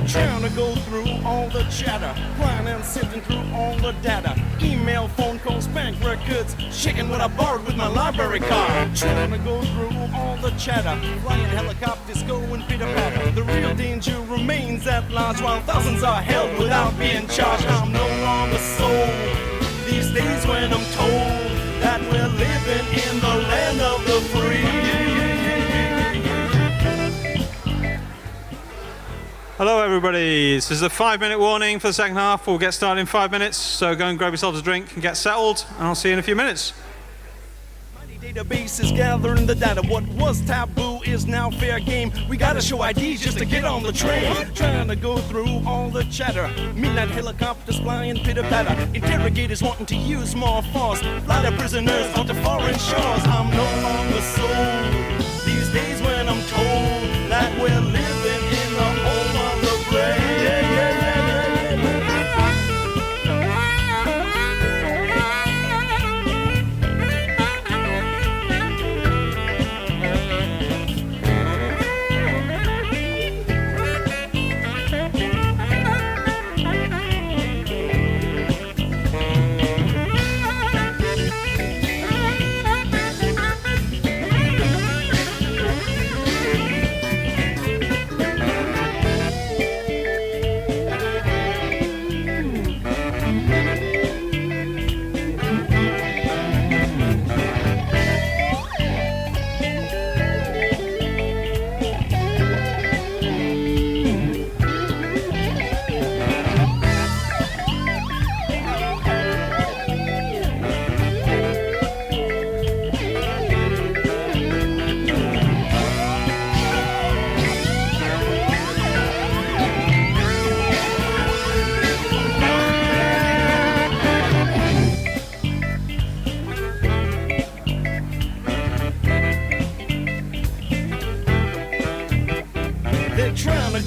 Trying to go through all the chatter, crying and sifting through all the data. Email, phone calls, bank records, checking what I borrowed with my library card. Trying to go through all the chatter, flying helicopters, going pitter-patter. The real danger remains at large, while thousands are held without being charged. I'm no longer sold these days when I'm told that we're living in the land of the free. Hello everybody, this is a 5-minute warning for the second half. We'll get started in 5 minutes, so go and grab yourselves a drink and get settled, and I'll see you in a few minutes. Database is gathering the data. What was taboo is now fair game. We gotta show IDs just to get on the train. Trying to go through all the chatter. Midnight helicopters flying pitter-patter. Interrogators wanting to use more force. Fly the prisoners onto foreign shores. I'm no longer sold these days when I'm told that we're living in the home of the brave.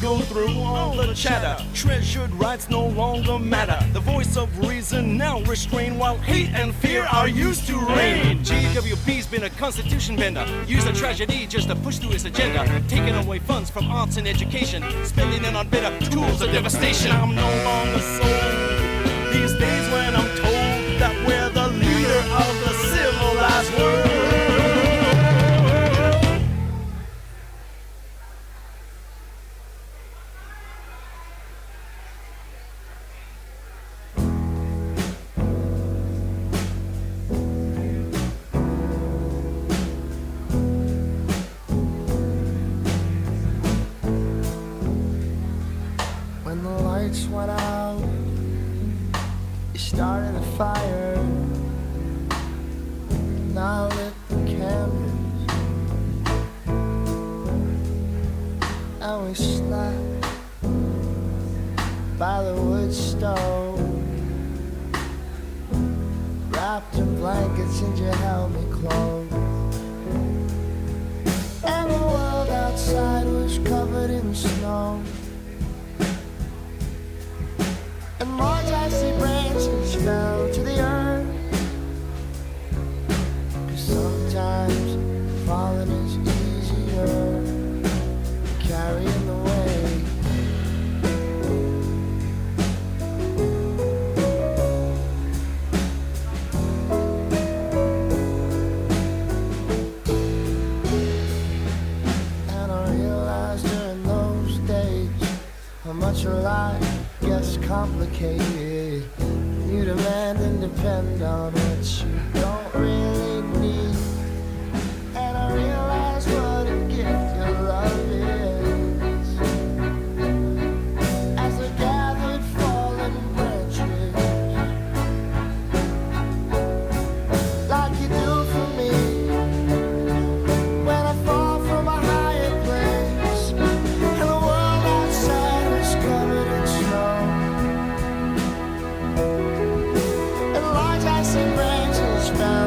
Go through all the chatter. Treasured rights no longer matter. The voice of reason now restrained, while hate and fear are used to reign. GWP's been a constitution bender. Used a tragedy just to push through his agenda. Taking away funds from arts and education. Spending it on better tools of devastation. I'm no longer sold these days when I'm told that we're the leader of the civilized world. Went out, you started a fire, and I lit the candles, and we slept by the wood stove, wrapped in blankets and you held me close, and the world outside was covered in snow. And large icy branches fell to the earth. 'Cause sometimes falling is easier than carrying the weight. And I realized during those days how much life gets complicated. You demand and depend on what you don't really need. And I realize what a gift your love is. As I gathered fallen branches, like you do for me, when I fall from a higher place, and the world outside was covered in snow. And large icy branches fell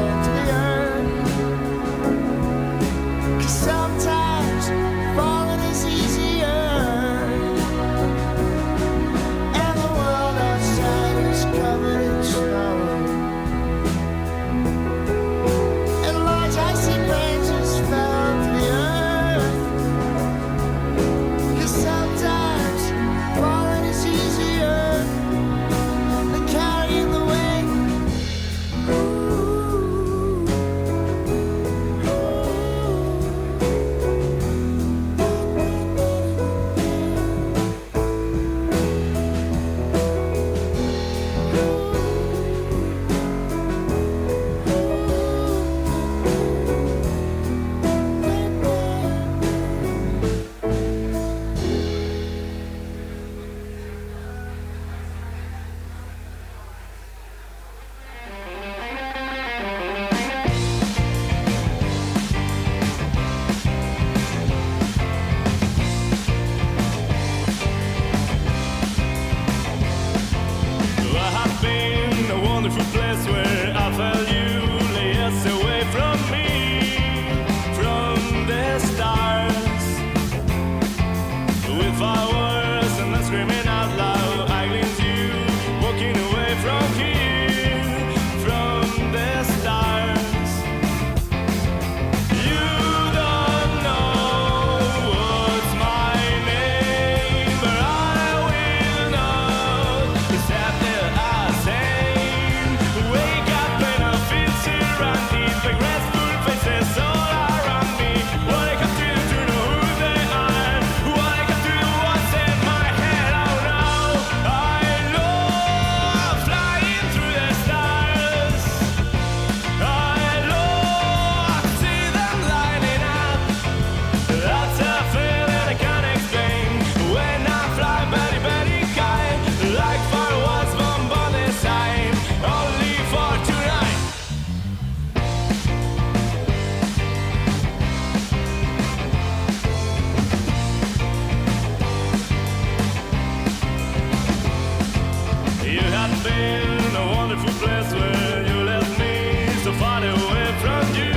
in a wonderful place where you left me so far away from you,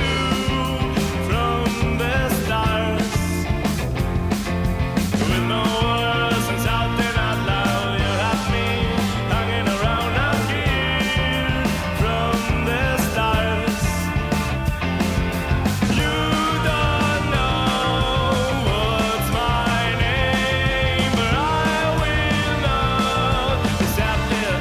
from the stars. With no words and shouting out loud, you have me hanging around out here from the stars. You don't know what's my name, but I will know exactly the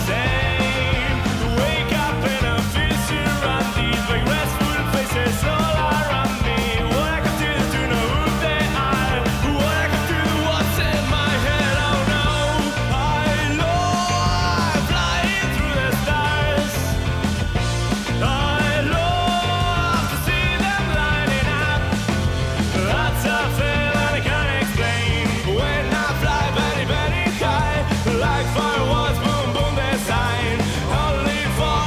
same. Wake up in a fissure around these big restful faces all around me. What I can do to know who they are, what I can do, what's in my head. Oh no, I love flying through the stars. I love to see them lighting up. That's a feeling I can't explain. When I fly very, very high, like fireworks, boom, boom, they sign. Only for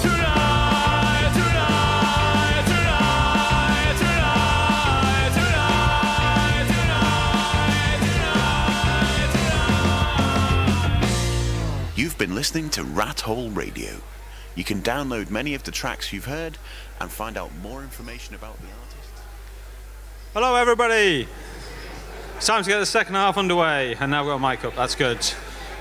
tonight, tonight, tonight, tonight, tonight, tonight, tonight. You've been listening to Rat Hole Radio. You can download many of the tracks you've heard and find out more information about the artist. Hello, everybody. It's time to get the second half underway, and now we've got a mic up. That's good.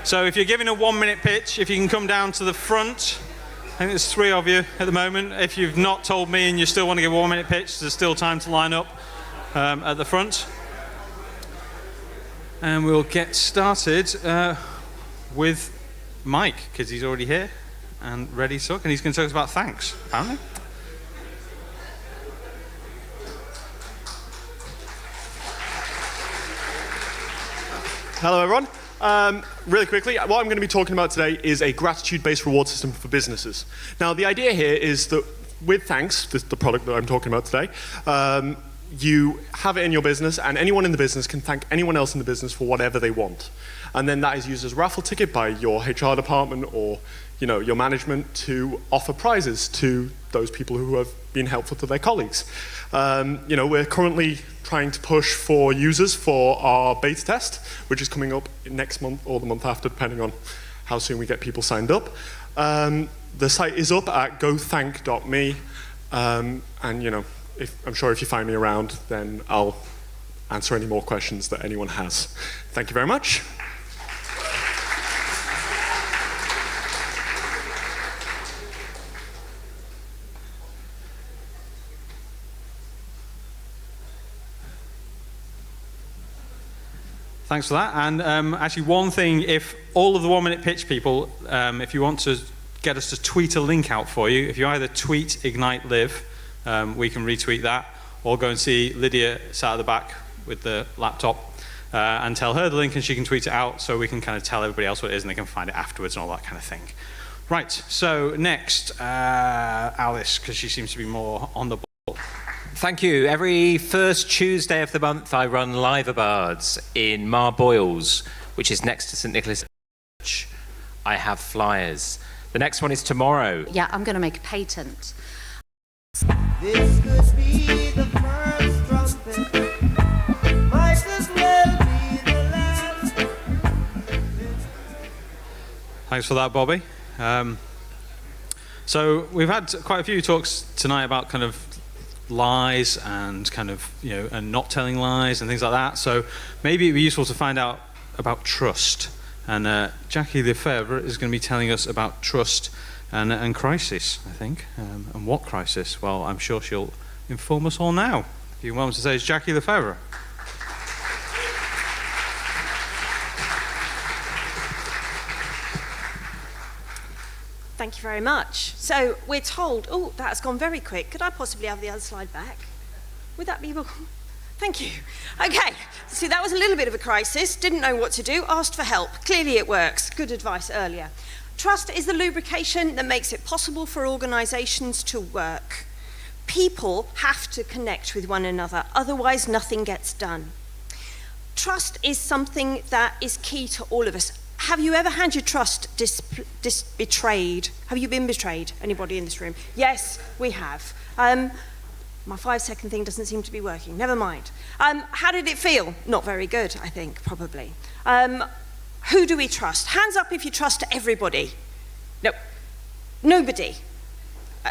So if you're giving a 1-minute pitch, if you can come down to the front. I think there's 3 of you at the moment. If you've not told me and you still want to give a 1-minute pitch, there's still time to line up at the front. And we'll get started with Mike, because he's already here and ready to talk, and he's going to talk about thanks, apparently. Hello, everyone. Really quickly, what I'm going to be talking about today is a gratitude-based reward system for businesses. Now, the idea here is that with thanks, the product that I'm talking about today, you have it in your business, and anyone in the business can thank anyone else in the business for whatever they want. And then that is used as a raffle ticket by your HR department or your management to offer prizes to those people who have been helpful to their colleagues. We're currently trying to push for users for our beta test, which is coming up next month or the month after, depending on how soon we get people signed up. The site is up at gothank.me, and I'm sure if you find me around, then I'll answer any more questions that anyone has. Thank you very much. Thanks for that. And actually, one thing, if all of the 1-minute pitch people, if you want to get us to tweet a link out for you, if you either tweet Ignite Live, we can retweet that, or go and see Lydia sat at the back with the laptop and tell her the link, and she can tweet it out, so we can kind of tell everybody else what it is, and they can find it afterwards and all that kind of thing. Right, so next, Alice, because she seems to be more on the ball. Thank you. Every first Tuesday of the month, I run Liveabards in Marboyles, which is next to St Nicholas Church. I have flyers. The next one is tomorrow. Yeah, I'm going to make a patent. This could be the first trumpet, might as well be the last. Thanks for that, Bobby. So we've had quite a few talks tonight about kind of lies and kind of, and not telling lies and things like that. So maybe it'd be useful to find out about trust. And Jackie Lefebvre is going to be telling us about trust and crisis, I think. And what crisis? Well, I'm sure she'll inform us all now. If you want to say, it's Jackie Lefebvre. Thank you very much. So we're told, oh, that's gone very quick. Could I possibly have the other slide back? Would that be... Thank you. Okay, so that was a little bit of a crisis. Didn't know what to do, asked for help. Clearly it works. Good advice earlier. Trust is the lubrication that makes it possible for organisations to work. People have to connect with one another, otherwise nothing gets done. Trust is something that is key to all of us. Have you ever had your trust betrayed? Have you been betrayed? Anybody in this room? Yes, we have. My 5-second thing doesn't seem to be working. Never mind. How did it feel? Not very good, I think, probably. Who do we trust? Hands up if you trust everybody. No, nobody.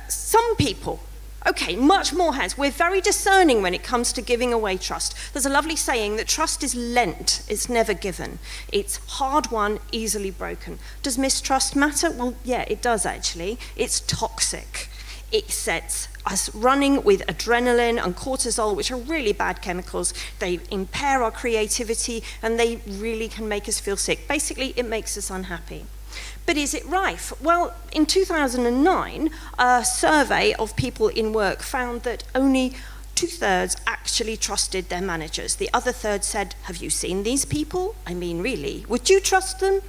Some people. Okay, much more hands. We're very discerning when it comes to giving away trust. There's a lovely saying that trust is lent, it's never given. It's hard won, easily broken. Does mistrust matter? Well, yeah, it does actually. It's toxic. It sets us running with adrenaline and cortisol, which are really bad chemicals. They impair our creativity and they really can make us feel sick. Basically, it makes us unhappy. But is it rife? Well, in 2009, a survey of people in work found that only 2/3 actually trusted their managers. The other third said, have you seen these people? I mean, really, would you trust them?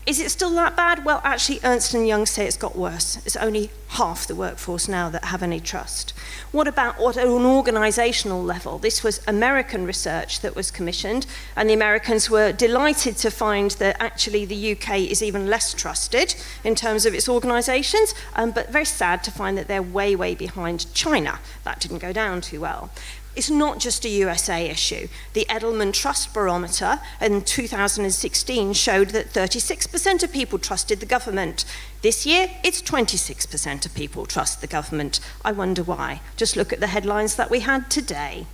Is it still that bad? Well, actually, Ernst & Young say it's got worse. It's only half the workforce now that have any trust. What about at an organisational level? This was American research that was commissioned, and the Americans were delighted to find that actually the UK is even less trusted in terms of its organisations, but very sad to find that they're way, way behind China. That didn't go down too well. It's not just a USA issue. The Edelman Trust Barometer in 2016 showed that 36% of people trusted the government. This year, it's 26% of people trust the government. I wonder why. Just look at the headlines that we had today.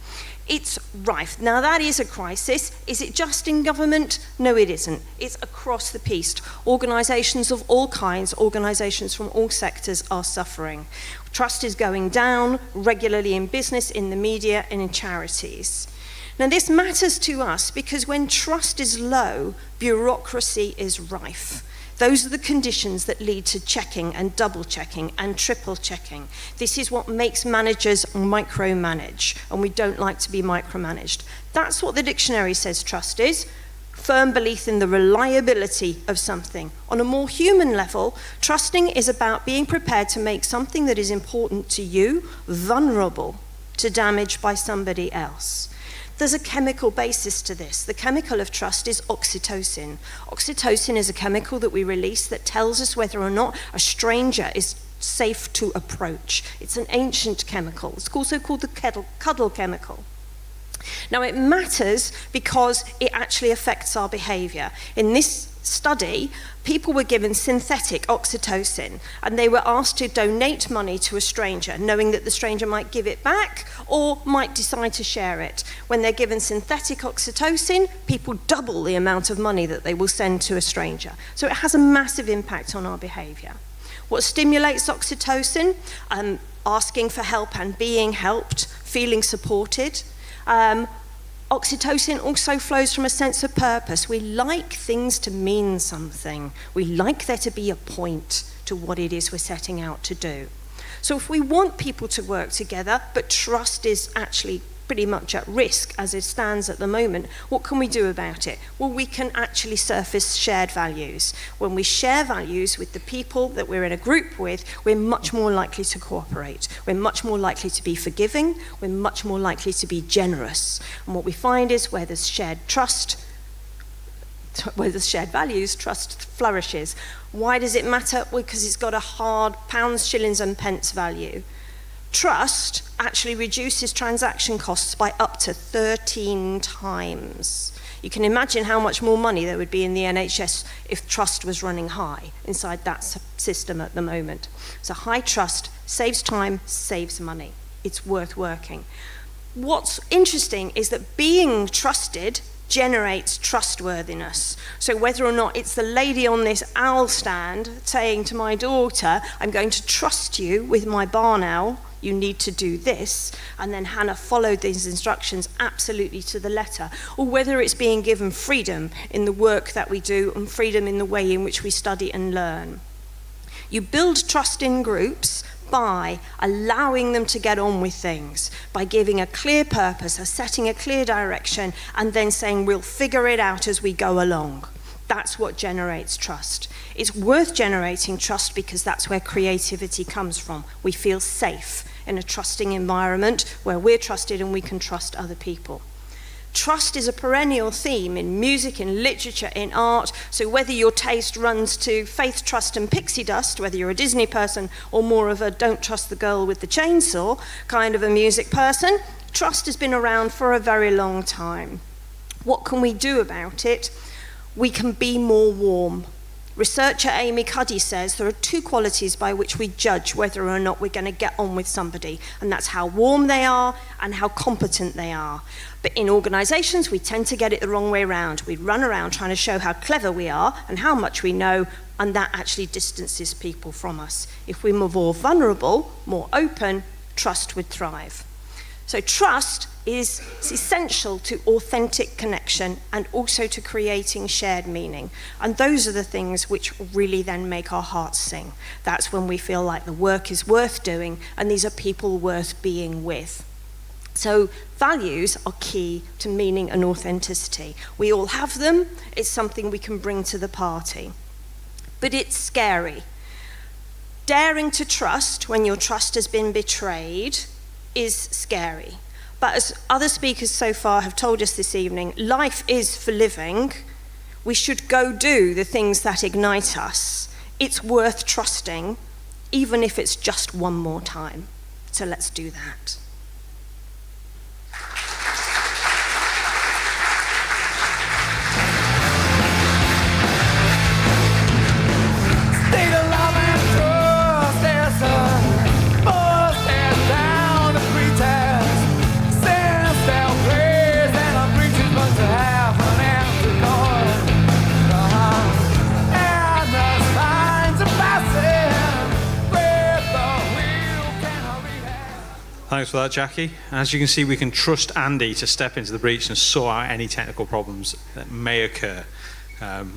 It's rife. Now that is a crisis. Is it just in government? No, it isn't. It's across the piece. Organisations of all kinds, organisations from all sectors are suffering. Trust is going down regularly in business, in the media, and in charities. Now this matters to us because when trust is low, bureaucracy is rife. Those are the conditions that lead to checking and double checking and triple checking. This is what makes managers micromanage, and we don't like to be micromanaged. That's what the dictionary says trust is. Firm belief in the reliability of something. On a more human level, trusting is about being prepared to make something that is important to you vulnerable to damage by somebody else. There's a chemical basis to this. The chemical of trust is oxytocin. Oxytocin is a chemical that we release that tells us whether or not a stranger is safe to approach. It's an ancient chemical. It's also called the cuddle chemical. Now it matters because it actually affects our behavior. In this study, people were given synthetic oxytocin and they were asked to donate money to a stranger, knowing that the stranger might give it back or might decide to share it. When they're given synthetic oxytocin, people double the amount of money that they will send to a stranger. So it has a massive impact on our behavior. What stimulates oxytocin? Asking for help and being helped, feeling supported. Oxytocin also flows from a sense of purpose. We like things to mean something. We like there to be a point to what it is we're setting out to do. So if we want people to work together, but trust is actually pretty much at risk as it stands at the moment, what can we do about it? Well, we can actually surface shared values. When we share values with the people that we're in a group with, we're much more likely to cooperate. We're much more likely to be forgiving. We're much more likely to be generous. And what we find is where there's shared trust, where there's shared values, trust flourishes. Why does it matter? Well, because it's got a hard pounds, shillings and pence value. Trust actually reduces transaction costs by up to 13 times. You can imagine how much more money there would be in the NHS if trust was running high inside that system at the moment. So high trust saves time, saves money. It's worth working. What's interesting is that being trusted generates trustworthiness. So whether or not it's the lady on this owl stand saying to my daughter, I'm going to trust you with my barn owl, you need to do this, and then Hannah followed these instructions absolutely to the letter, or whether it's being given freedom in the work that we do and freedom in the way in which we study and learn. You build trust in groups by allowing them to get on with things, by giving a clear purpose, setting a clear direction, and then saying we'll figure it out as we go along. That's what generates trust. It's worth generating trust because that's where creativity comes from. We feel safe in a trusting environment where we're trusted and we can trust other people. Trust is a perennial theme in music, in literature, in art. So whether your taste runs to faith, trust and pixie dust, whether you're a Disney person or more of a don't trust the girl with the chainsaw kind of a music person, trust has been around for a very long time. What can we do about it? we can be more warm. Researcher Amy Cuddy says there are two qualities by which we judge whether or not we're going to get on with somebody, and that's how warm they are and how competent they are. But in organisations, we tend to get it the wrong way around. We run around trying to show how clever we are and how much we know, and that actually distances people from us. If we were more vulnerable, more open, trust would thrive. So trust is essential to authentic connection and also to creating shared meaning. And those are the things which really then make our hearts sing. That's when we feel like the work is worth doing and these are people worth being with. So values are key to meaning and authenticity. We all have them. It's something we can bring to the party. But it's scary. Daring to trust when your trust has been betrayed is scary. But as other speakers so far have told us this evening, life is for living. We should go do the things that ignite us. It's worth trusting, even if it's just one more time. So let's do that. Thanks for that, Jackie. As you can see, we can trust Andy to step into the breach and sort out any technical problems that may occur,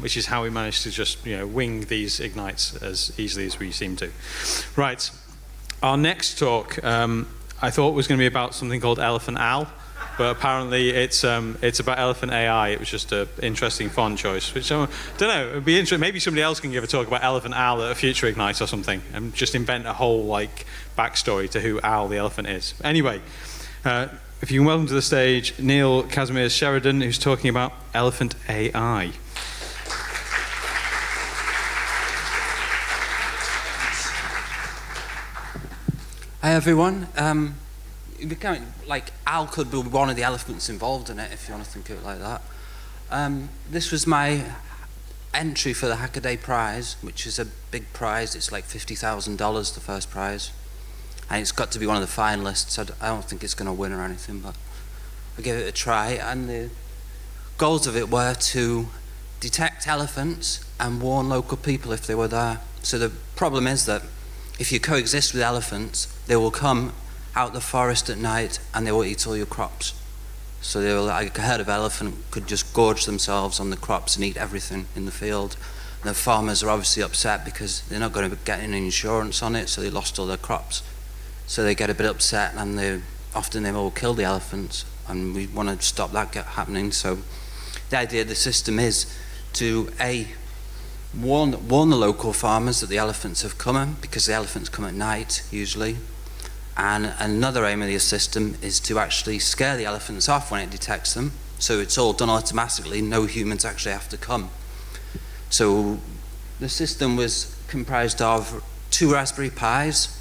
which is how we managed to just wing these ignites as easily as we seem to. Right, our next talk I thought was going to be about something called Elephant Al, but apparently it's about Elephant AI. It was just an interesting font choice, which I don't know, it'd be interesting. Maybe somebody else can give a talk about Elephant Al at a future Ignite or something, and just invent a whole backstory to who Al the elephant is. Anyway, if you can welcome to the stage Neil Casimir Sheridan, who's talking about Elephant AI. Hi everyone. Al could be one of the elephants involved in it, if you want to think of it like that. This was my entry for the Hackaday prize, which is a big prize. It's like $50,000, the first prize. And it's got to be one of the finalists. I don't think it's going to win or anything, but I gave it a try. And the goals of it were to detect elephants and warn local people if they were there. So the problem is that if you coexist with elephants, they will come out the forest at night and they will eat all your crops. So they will, like a herd of elephant could just gorge themselves on the crops and eat everything in the field. And the farmers are obviously upset because they're not going to get any insurance on it, so they lost all their crops. So they get a bit upset and often they will kill the elephants, and we want to stop that happening. So the idea of the system is to warn the local farmers that the elephants have come, because the elephants come at night usually. And another aim of the system is to actually scare the elephants off when it detects them. So it's all done automatically, no humans actually have to come. So the system was comprised of 2 Raspberry Pis,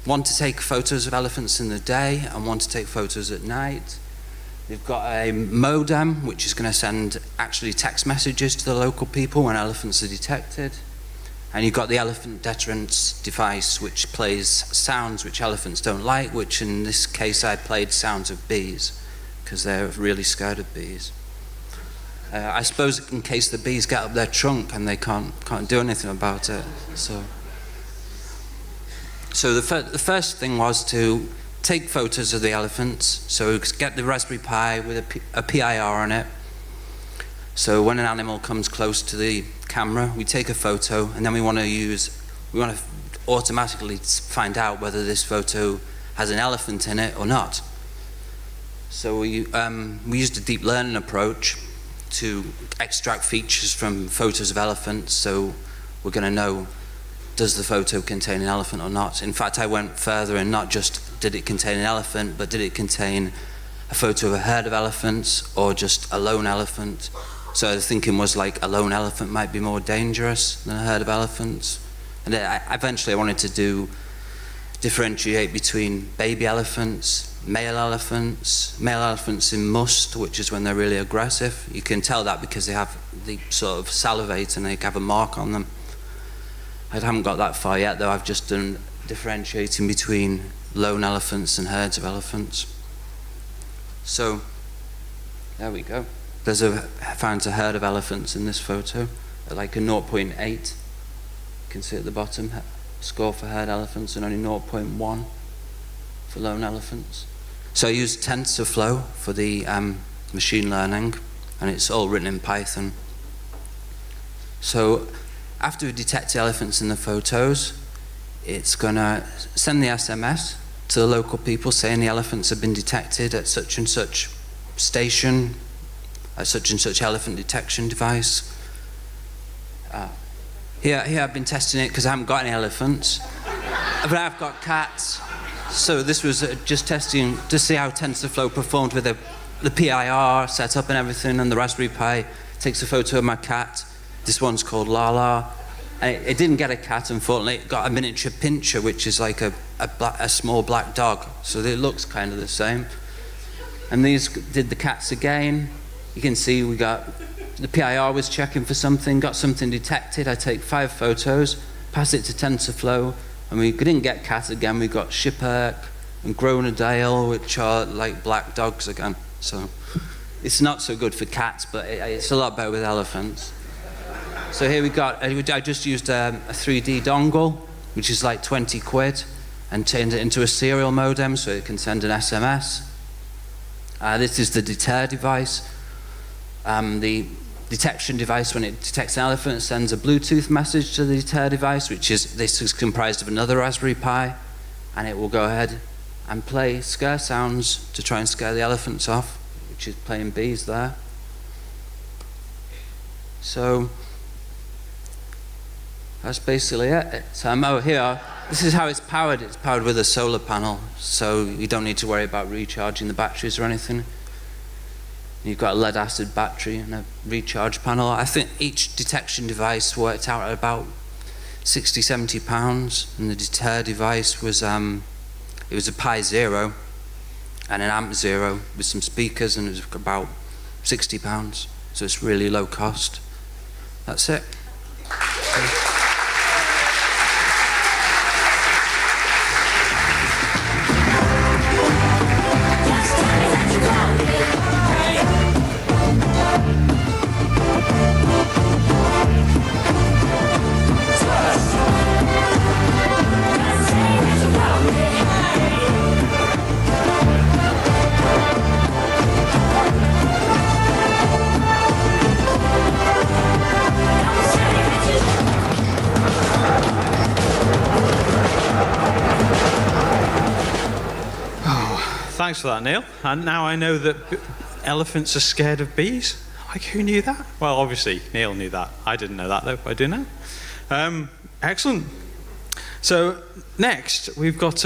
one to take photos of elephants in the day and one to take photos at night. They've got a modem which is going to send actually text messages to the local people when elephants are detected. And you've got the elephant deterrence device, which plays sounds which elephants don't like, which in this case I played sounds of bees, because they're really scared of bees. I suppose in case the bees get up their trunk and they can't do anything about it. So the first thing was to take photos of the elephants, so get the Raspberry Pi with a PIR on it. So when an animal comes close to the camera, we take a photo, and then we want to automatically find out whether this photo has an elephant in it or not. So we used a deep learning approach to extract features from photos of elephants, so we're going to know, does the photo contain an elephant or not? In fact, I went further and not just did it contain an elephant, but did it contain a photo of a herd of elephants or just a lone elephant? So the thinking was a lone elephant might be more dangerous than a herd of elephants. And eventually I wanted to differentiate between baby elephants, male elephants in must, which is when they're really aggressive. You can tell that because they sort of salivate and they have a mark on them. I haven't got that far yet, though. I've just done differentiating between lone elephants and herds of elephants. So, there we go. Found a herd of elephants in this photo at like a 0.8. You can see at the bottom, score for herd elephants, and only 0.1 for lone elephants. So I used TensorFlow for the machine learning, and it's all written in Python. So after we detect the elephants in the photos, it's going to send the SMS to the local people saying the elephants have been detected at such and such station, at such and such elephant detection device. Here I've been testing it because I haven't got any elephants, but I've got cats. So this was just testing to see how TensorFlow performed with the PIR setup and everything, and the Raspberry Pi. It takes a photo of my cat. This one's called Lala. And it didn't get a cat, unfortunately. It got a miniature pincher, which is like a small black dog. So it looks kind of the same. And these did the cats again. You can see we got, the PIR was checking for something, got something detected. I take 5 photos, pass it to TensorFlow, and we didn't get cat again. We got Schipperke and Gronadale, which are like black dogs again. So it's not so good for cats, but it's a lot better with elephants. So here we got, I just used a 3D dongle, which is like 20 quid, and turned it into a serial modem so it can send an SMS. This is the deter device. The detection device, when it detects an elephant, sends a Bluetooth message to the deter device, this is comprised of another Raspberry Pi, and it will go ahead and play scare sounds to try and scare the elephants off, which is playing bees there. So that's basically it. So here, this is how it's powered. It's powered with a solar panel, so you don't need to worry about recharging the batteries or anything. You've got a lead acid battery and a recharge panel. I think each detection device worked out at about 60, 70 pounds, and the deter device was, it was a Pi Zero and an Amp Zero with some speakers, and it was about 60 pounds. So it's really low cost. That's it. Thanks for that, Neil. And now I know that elephants are scared of bees. Like, who knew that? Well, obviously, Neil knew that. I didn't know that, though. I do now. Excellent. So, next, we've got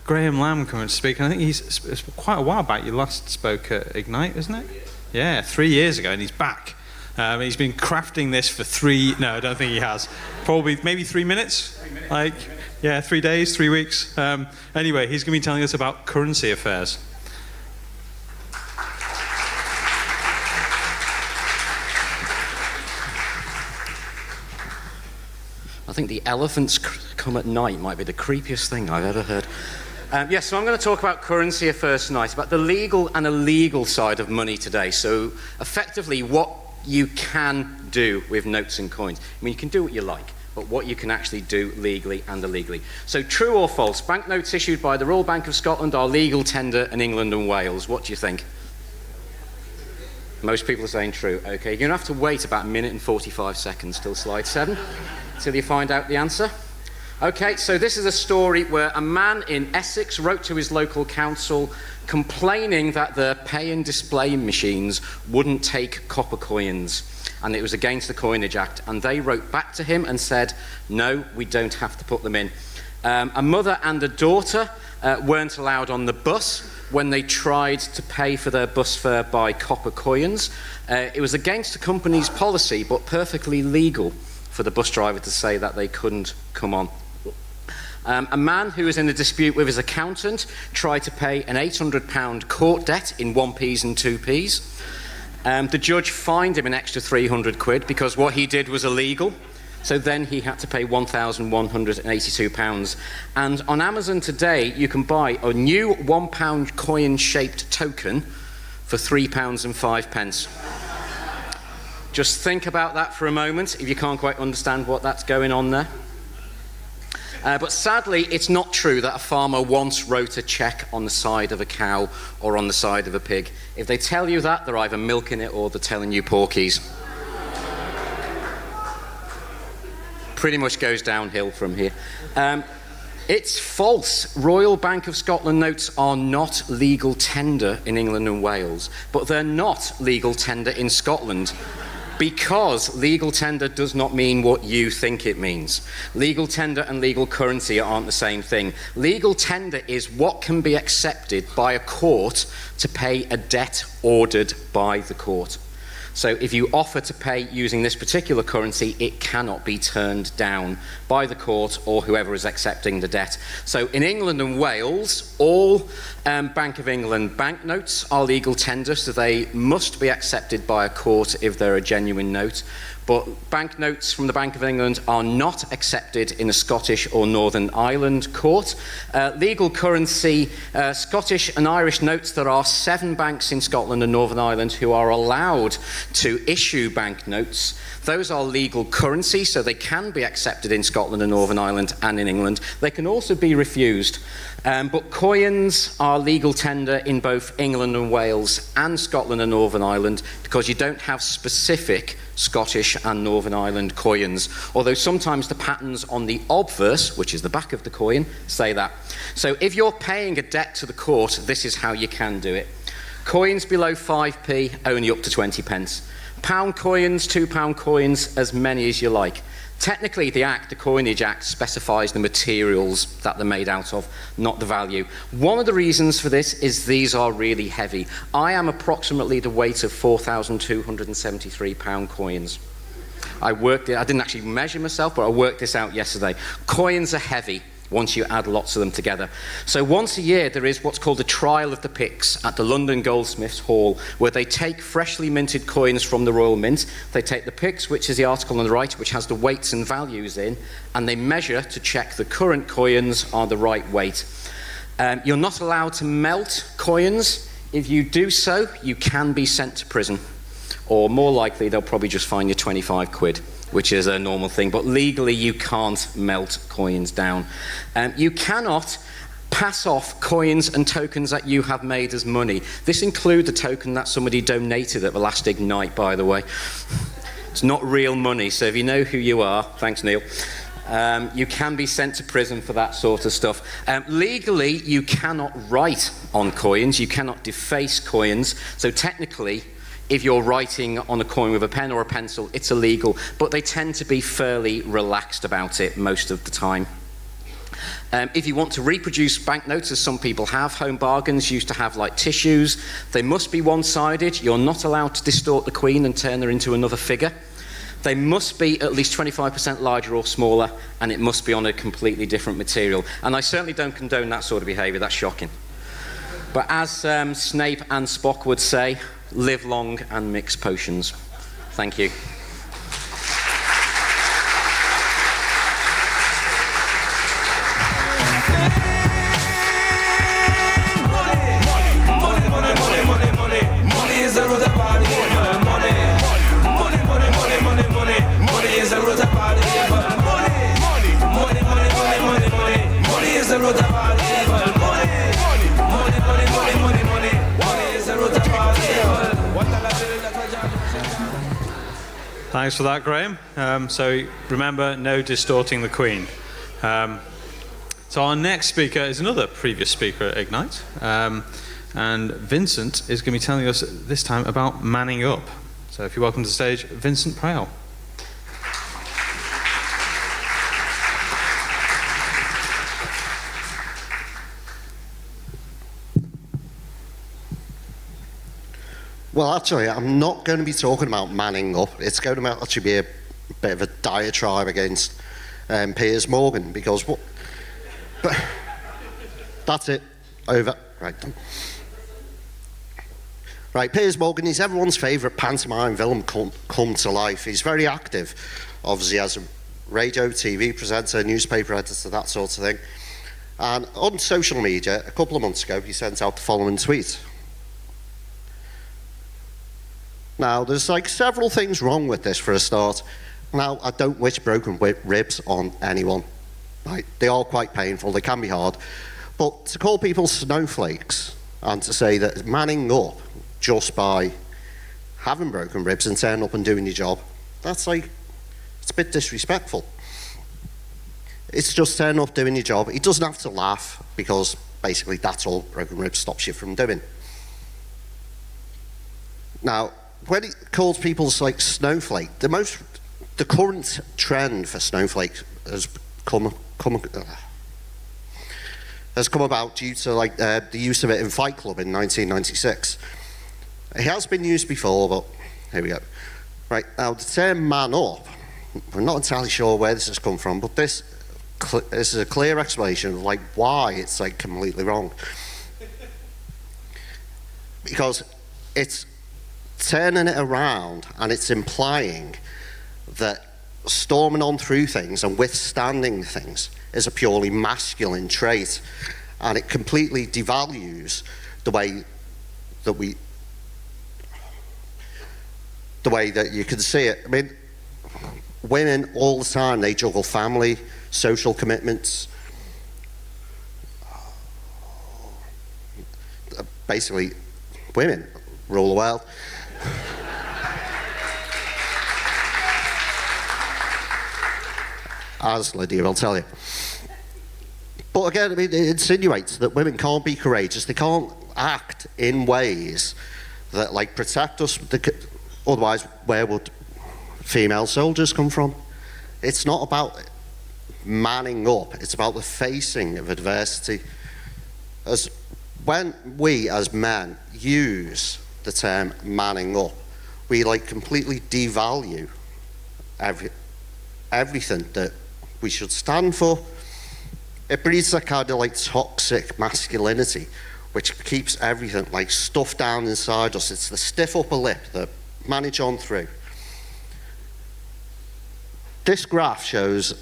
Graham Lamb coming to speak. And I think it's quite a while back. You last spoke at Ignite, isn't it? Yeah, 3 years ago, and he's back. He's been crafting this for no, I don't think he has. Probably, maybe 3 minutes? 3 minutes. Like, yeah, 3 days, 3 weeks. Anyway, he's going to be telling us about currency affairs. I think the elephants come at night might be the creepiest thing I've ever heard. Yes, so I'm going to talk about currency affairs tonight, about the legal and illegal side of money today. So effectively what you can do with notes and coins. I mean, you can do what you like, but what you can actually do legally and illegally. So true or false, banknotes issued by the Royal Bank of Scotland are legal tender in England and Wales. What do you think? Most people are saying true. Okay, you're going to have to wait about 1 minute and 45 seconds till slide 7, till you find out the answer. Okay, so this is a story where a man in Essex wrote to his local council complaining that the pay and display machines wouldn't take copper coins, and it was against the Coinage Act, and they wrote back to him and said, no, we don't have to put them in. A mother and a daughter weren't allowed on the bus when they tried to pay for their bus fare by copper coins. It was against the company's policy, but perfectly legal for the bus driver to say that they couldn't come on. A man who was in a dispute with his accountant tried to pay an £800 court debt in 1p's and 2p's. The judge fined him an extra 300 quid because what he did was illegal. So then he had to pay £1,182. And on Amazon today, you can buy a new £1 coin-shaped token for £3.05. Just think about that for a moment if you can't quite understand what that's going on there. But sadly, it's not true that a farmer once wrote a cheque on the side of a cow or on the side of a pig. If they tell you that, they're either milking it or they're telling you porkies. Pretty much goes downhill from here. It's false. Royal Bank of Scotland notes are not legal tender in England and Wales, but they're not legal tender in Scotland. Because legal tender does not mean what you think it means. Legal tender and legal currency aren't the same thing. Legal tender is what can be accepted by a court to pay a debt ordered by the court. So if you offer to pay using this particular currency, it cannot be turned down by the court or whoever is accepting the debt. So in England and Wales, all Bank of England banknotes are legal tender, so they must be accepted by a court if they're a genuine note. But banknotes from the Bank of England are not accepted in a Scottish or Northern Ireland court. Legal currency, Scottish and Irish notes, there are 7 banks in Scotland and Northern Ireland who are allowed to issue banknotes. Those are legal currency, so they can be accepted in Scotland and Northern Ireland and in England. They can also be refused. But coins are legal tender in both England and Wales and Scotland and Northern Ireland because you don't have specific Scottish and Northern Ireland coins, although sometimes the patterns on the obverse, which is the back of the coin, say that. So if you're paying a debt to the court, this is how you can do it. Coins below 5p, only up to 20 pence. Pound coins, £2 coins, as many as you like. Technically, the Coinage Act, specifies the materials that they're made out of, not the value. One of the reasons for this is these are really heavy. I am approximately the weight of 4,273 pound coins. I didn't actually measure myself, but I worked this out yesterday. Coins are heavy once you add lots of them together. So once a year there is what's called a trial of the picks at the London Goldsmiths Hall, where they take freshly minted coins from the Royal Mint, they take the picks, which is the article on the right, which has the weights and values in, and they measure to check the current coins are the right weight. You're not allowed to melt coins. If you do so, you can be sent to prison, or more likely they'll probably just fine you 25 quid. Which is a normal thing, but legally you can't melt coins down. You cannot pass off coins and tokens that you have made as money. This includes a token that somebody donated at the last Ignite, by the way. It's not real money, so if you know who you are, thanks Neil, you can be sent to prison for that sort of stuff. Legally, you cannot write on coins, you cannot deface coins, so technically, if you're writing on a coin with a pen or a pencil, it's illegal, but they tend to be fairly relaxed about it most of the time. If you want to reproduce banknotes, as some people have, Home Bargains used to have like tissues. They must be one-sided. You're not allowed to distort the Queen and turn her into another figure. They must be at least 25% larger or smaller, and it must be on a completely different material. And I certainly don't condone that sort of behaviour. That's shocking. But as Snape and Spock would say, live long and mix potions. Thank you. Thanks for that, Graham. So remember, no distorting the Queen. So our next speaker is another previous speaker at Ignite. And Vincent is going to be telling us this time about manning up. So if you welcome to the stage, Vincent Prale. Well, actually, I'm not going to be talking about manning up. It's going to actually be a bit of a diatribe against Piers Morgan, because But that's it. Over. Right. Right, Piers Morgan, he's everyone's favourite pantomime villain come to life. He's very active, obviously as a radio, TV presenter, newspaper editor, that sort of thing. And on social media, a couple of months ago, he sent out the following tweet. Now, there's like several things wrong with this for a start. Now, I don't wish broken ribs on anyone. Right? They are quite painful, they can be hard. But to call people snowflakes and to say that manning up just by having broken ribs and turning up and doing your job, that's like, it's a bit disrespectful. It's just turning up, doing your job. He doesn't have to laugh because basically that's all broken ribs stops you from doing. Now, when he calls people like snowflake, the current trend for snowflake has come about due to like the use of it in Fight Club in 1996. It has been used before, but here we go. Right, now the term man up, we're not entirely sure where this has come from, but this is a clear explanation of like why it's like completely wrong. Because it's turning it around and it's implying that storming on through things and withstanding things is a purely masculine trait, and it completely devalues the way that you can see it. I mean, women all the time, they juggle family, social commitments. Basically, women rule the world. As Lydia will tell you. But again, I mean, it insinuates that women can't be courageous. They can't act in ways that like protect us. Otherwise, where would female soldiers come from? It's not about manning up. It's about the facing of adversity. As when we as men use the term manning up, we like completely devalue everything that we should stand for. It breeds that kind of like toxic masculinity, which keeps everything like stuffed down inside us. It's the stiff upper lip that manage on through. This graph shows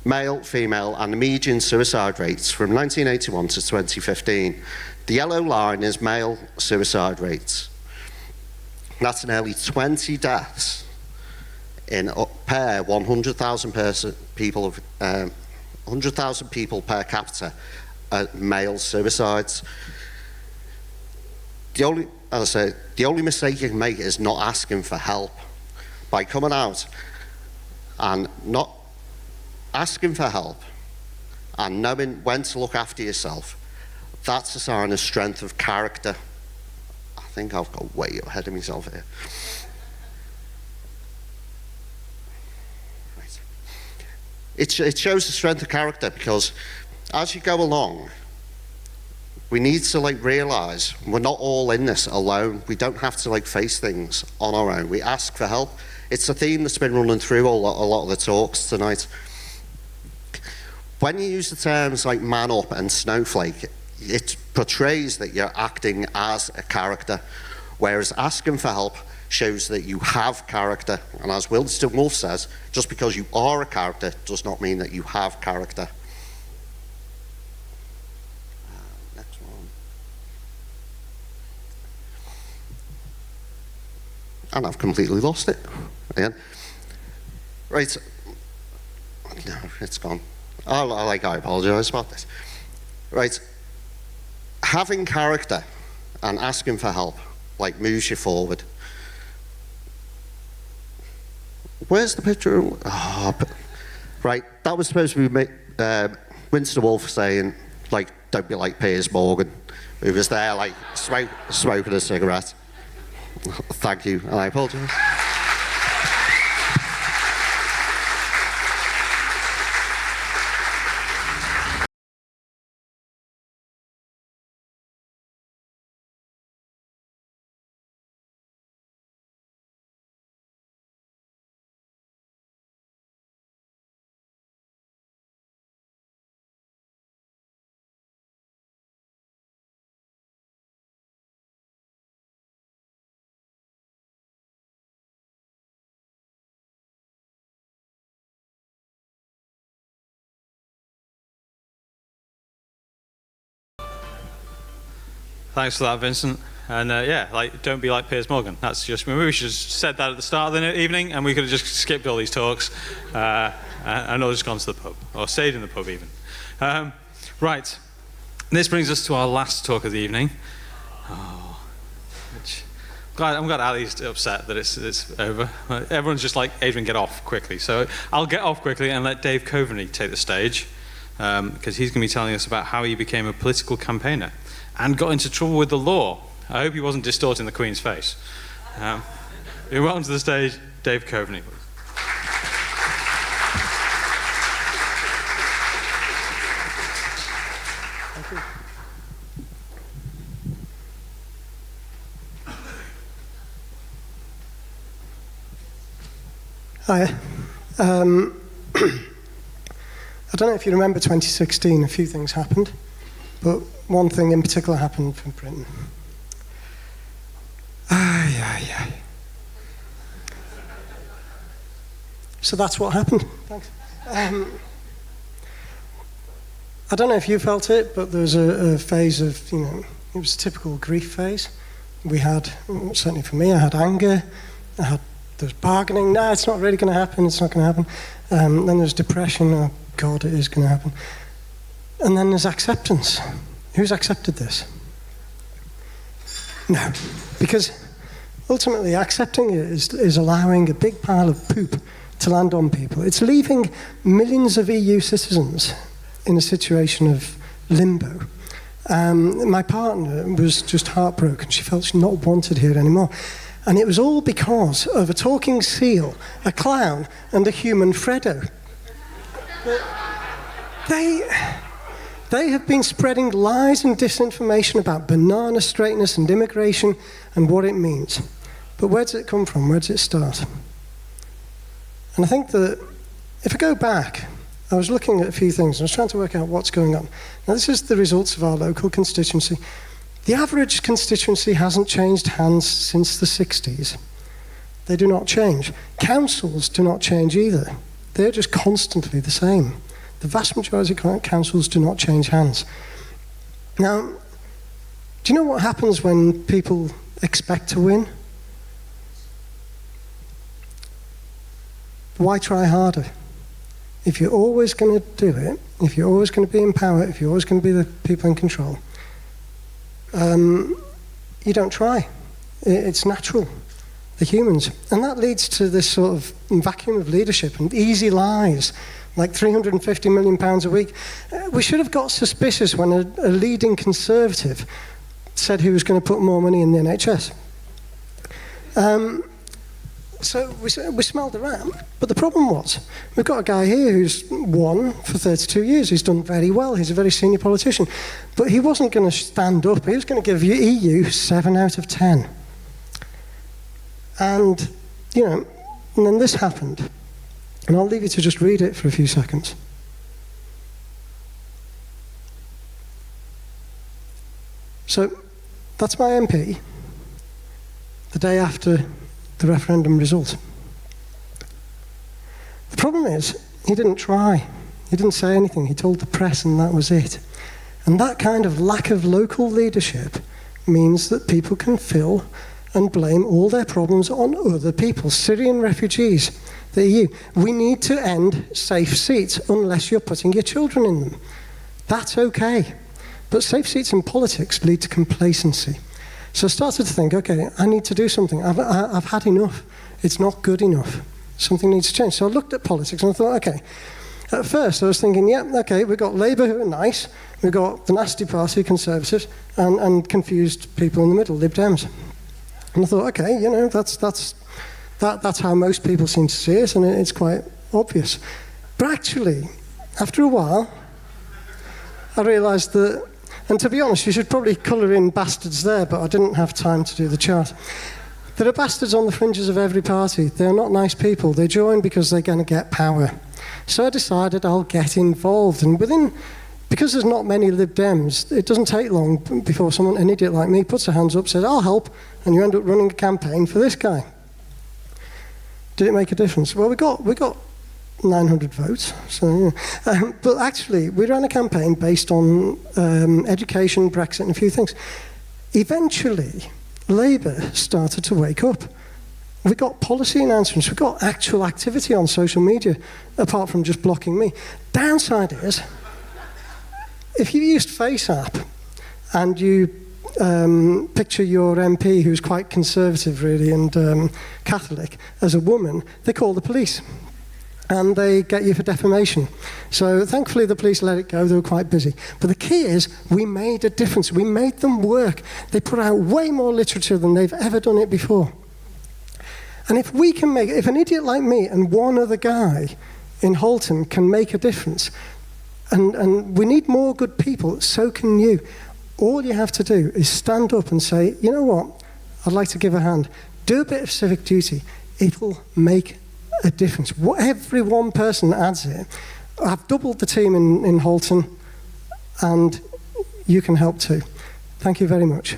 male, female, and the median suicide rates from 1981 to 2015. The yellow line is male suicide rates. That's nearly 20 deaths in per 100,000 people, 100,000 people per capita male suicides. As I say, the only mistake you can make is not asking for help. By coming out and not asking for help and knowing when to look after yourself, that's a sign of strength of character. I think I've got way ahead of myself here. Right. It shows the strength of character because as you go along, we need to like realize we're not all in this alone. We don't have to like face things on our own. We ask for help. It's a theme that's been running through a lot of the talks tonight. When you use the terms like man up and snowflake, it portrays that you're acting as a character, whereas asking for help shows that you have character. And as Winston Wolfe says, just because you are a character does not mean that you have character. Next one. And I've completely lost it again. Right. No, it's gone. I apologise about this. Right. Having character and asking for help like moves you forward. Where's the picture? Oh, right, that was supposed to be Winston Wolfe saying, like, don't be like Piers Morgan, who was there, like, smoking a cigarette. Thank you, and I apologise. Thanks for that, Vincent. And yeah, like, don't be like Piers Morgan. That's just, maybe we should have said that at the start of the evening, and we could have just skipped all these talks and all just gone to the pub, or stayed in the pub even. Right, this brings us to our last talk of the evening. I'm glad Ali's upset that it's over. Everyone's just like, Adrian, get off quickly. So I'll get off quickly and let Dave Coveney take the stage, because he's going to be telling us about how he became a political campaigner and got into trouble with the law. I hope he wasn't distorting the Queen's face. You're welcome to the stage, Dave Coveney. Hi. I don't know if you remember 2016, a few things happened, but one thing in particular happened from Britain. So that's what happened. Thanks. I don't know if you felt it, but there was a phase of, it was a typical grief phase. We had, certainly for me, I had anger, there's bargaining, no, it's not really going to happen, it's not going to happen. Then there's depression, oh God, it is going to happen. And then there's acceptance. Who's accepted this? No, because ultimately accepting it is allowing a big pile of poop to land on people. It's leaving millions of EU citizens in a situation of limbo. My partner was just heartbroken. She felt she's not wanted here anymore. And it was all because of a talking seal, a clown, and a human Freddo. They have been spreading lies and disinformation about banana straightness and immigration and what it means. But where does it come from? Where does it start? And I think that if I go back, I was looking at a few things and I was trying to work out what's going on. Now, this is the results of our local constituency. The average constituency hasn't changed hands since the 60s. They do not change. Councils do not change either. They're just constantly the same. The vast majority of councils do not change hands. Now, do you know what happens when people expect to win? Why try harder? If you're always going to do it, if you're always going to be in power, if you're always going to be the people in control, you don't try. It's natural. The humans. And that leads to this sort of vacuum of leadership and easy lies, like £350 million a week. We should have got suspicious when a leading Conservative said he was going to put more money in the NHS. So we smelled a rat. But the problem was, we've got a guy here who's won for 32 years. He's done very well. He's a very senior politician. But he wasn't going to stand up. He was going to give EU 7 out of 10. And, and then this happened. And I'll leave you to just read it for a few seconds. So, that's my MP, the day after the referendum result. The problem is, he didn't try. He didn't say anything. He told the press and that was it. And that kind of lack of local leadership means that people can fill and blame all their problems on other people. Syrian refugees, the EU. We need to end safe seats unless you're putting your children in them. That's okay. But safe seats in politics lead to complacency. So I started to think, okay, I need to do something. I've had enough. It's not good enough. Something needs to change. So I looked at politics and I thought, okay. At first I was thinking, okay, we've got Labour who are nice, we've got the nasty party, Conservatives, and confused people in the middle, Lib Dems. And I thought, okay, that's how most people seem to see it, and it's quite obvious. But actually, after a while, I realised that, and to be honest, you should probably colour in bastards there, but I didn't have time to do the chart. There are bastards on the fringes of every party. They're not nice people. They join because they're going to get power. So I decided I'll get involved. And because there's not many Lib Dems, it doesn't take long before an idiot like me puts their hands up, says, I'll help, and you end up running a campaign for this guy. Did it make a difference? Well, we got 900 votes. So, yeah. But actually, we ran a campaign based on education, Brexit, and a few things. Eventually, Labour started to wake up. We got policy announcements, we got actual activity on social media, apart from just blocking me. Downside is, if you used FaceApp and you picture your MP, who's quite conservative really and Catholic, as a woman, they call the police and they get you for defamation. So thankfully the police let it go, they were quite busy. But the key is, we made a difference, we made them work. They put out way more literature than they've ever done it before. And if we can make, if an idiot like me and one other guy in Halton can make a difference, and we need more good people, so can you. All you have to do is stand up and say, you know what, I'd like to give a hand. Do a bit of civic duty. It'll make a difference. Every one person adds it. I've doubled the team in Halton, and you can help too. Thank you very much.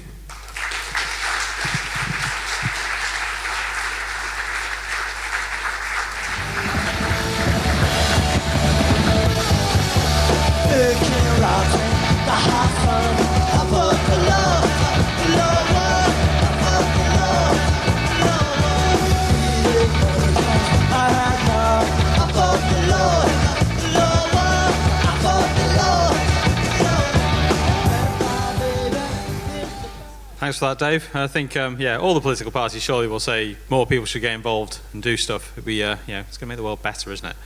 Thanks for that, Dave. I think, yeah, all the political parties surely will say more people should get involved and do stuff. It'd be, yeah, it's going to make the world better, isn't it?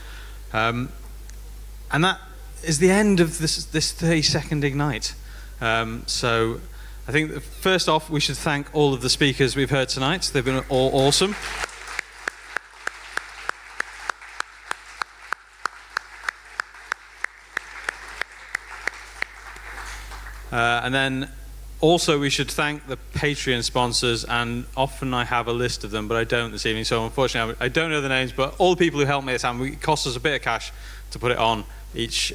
And that is the end of this 30-second Ignite. So I think that first off, we should thank all of the speakers we've heard tonight. They've been all awesome. And then also we should thank the Patreon sponsors, and often I have a list of them, but I don't this evening, so unfortunately I don't know the names, but all the people who helped me this time. It costs us a bit of cash to put it on each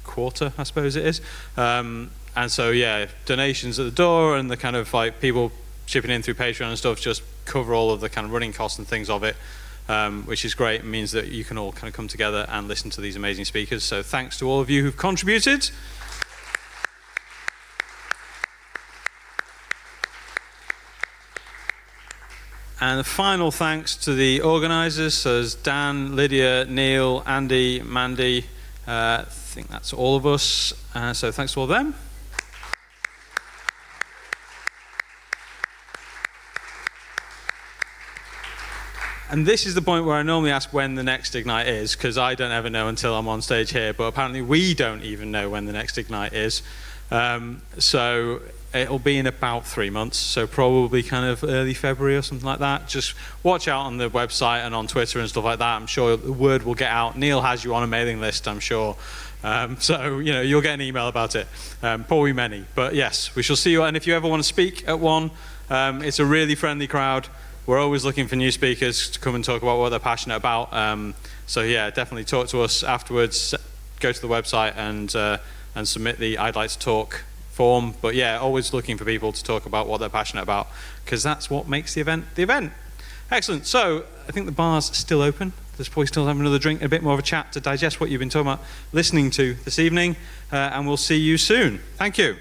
quarter, I suppose it is. And so yeah, donations at the door and the kind of like people chipping in through Patreon and stuff just cover all of the kind of running costs and things of it, which is great. It means that you can all kind of come together and listen to these amazing speakers. So thanks to all of you who've contributed. And the final thanks to the organisers, so there's Dan, Lydia, Neil, Andy, Mandy. I think that's all of us. So thanks to all of them. And this is the point where I normally ask when the next Ignite is, because I don't ever know until I'm on stage here, but apparently we don't even know when the next Ignite is. So it'll be in about 3 months, so probably kind of early February or something like that. Just watch out on the website and on Twitter and stuff like that. I'm sure the word will get out. Neil has you on a mailing list, I'm sure. So, you know, you'll get an email about it. Probably many. But yes, we shall see you. And if you ever want to speak at one, it's a really friendly crowd. We're always looking for new speakers to come and talk about what they're passionate about. So yeah, definitely talk to us afterwards. Go to the website and submit the I'd like to talk form. But yeah, always looking for people to talk about what they're passionate about, because that's what makes the event the event. Excellent. So I think the bar's still open. There's probably still have another drink, a bit more of a chat to digest what you've been talking about, listening to this evening, and we'll see you soon. Thank you.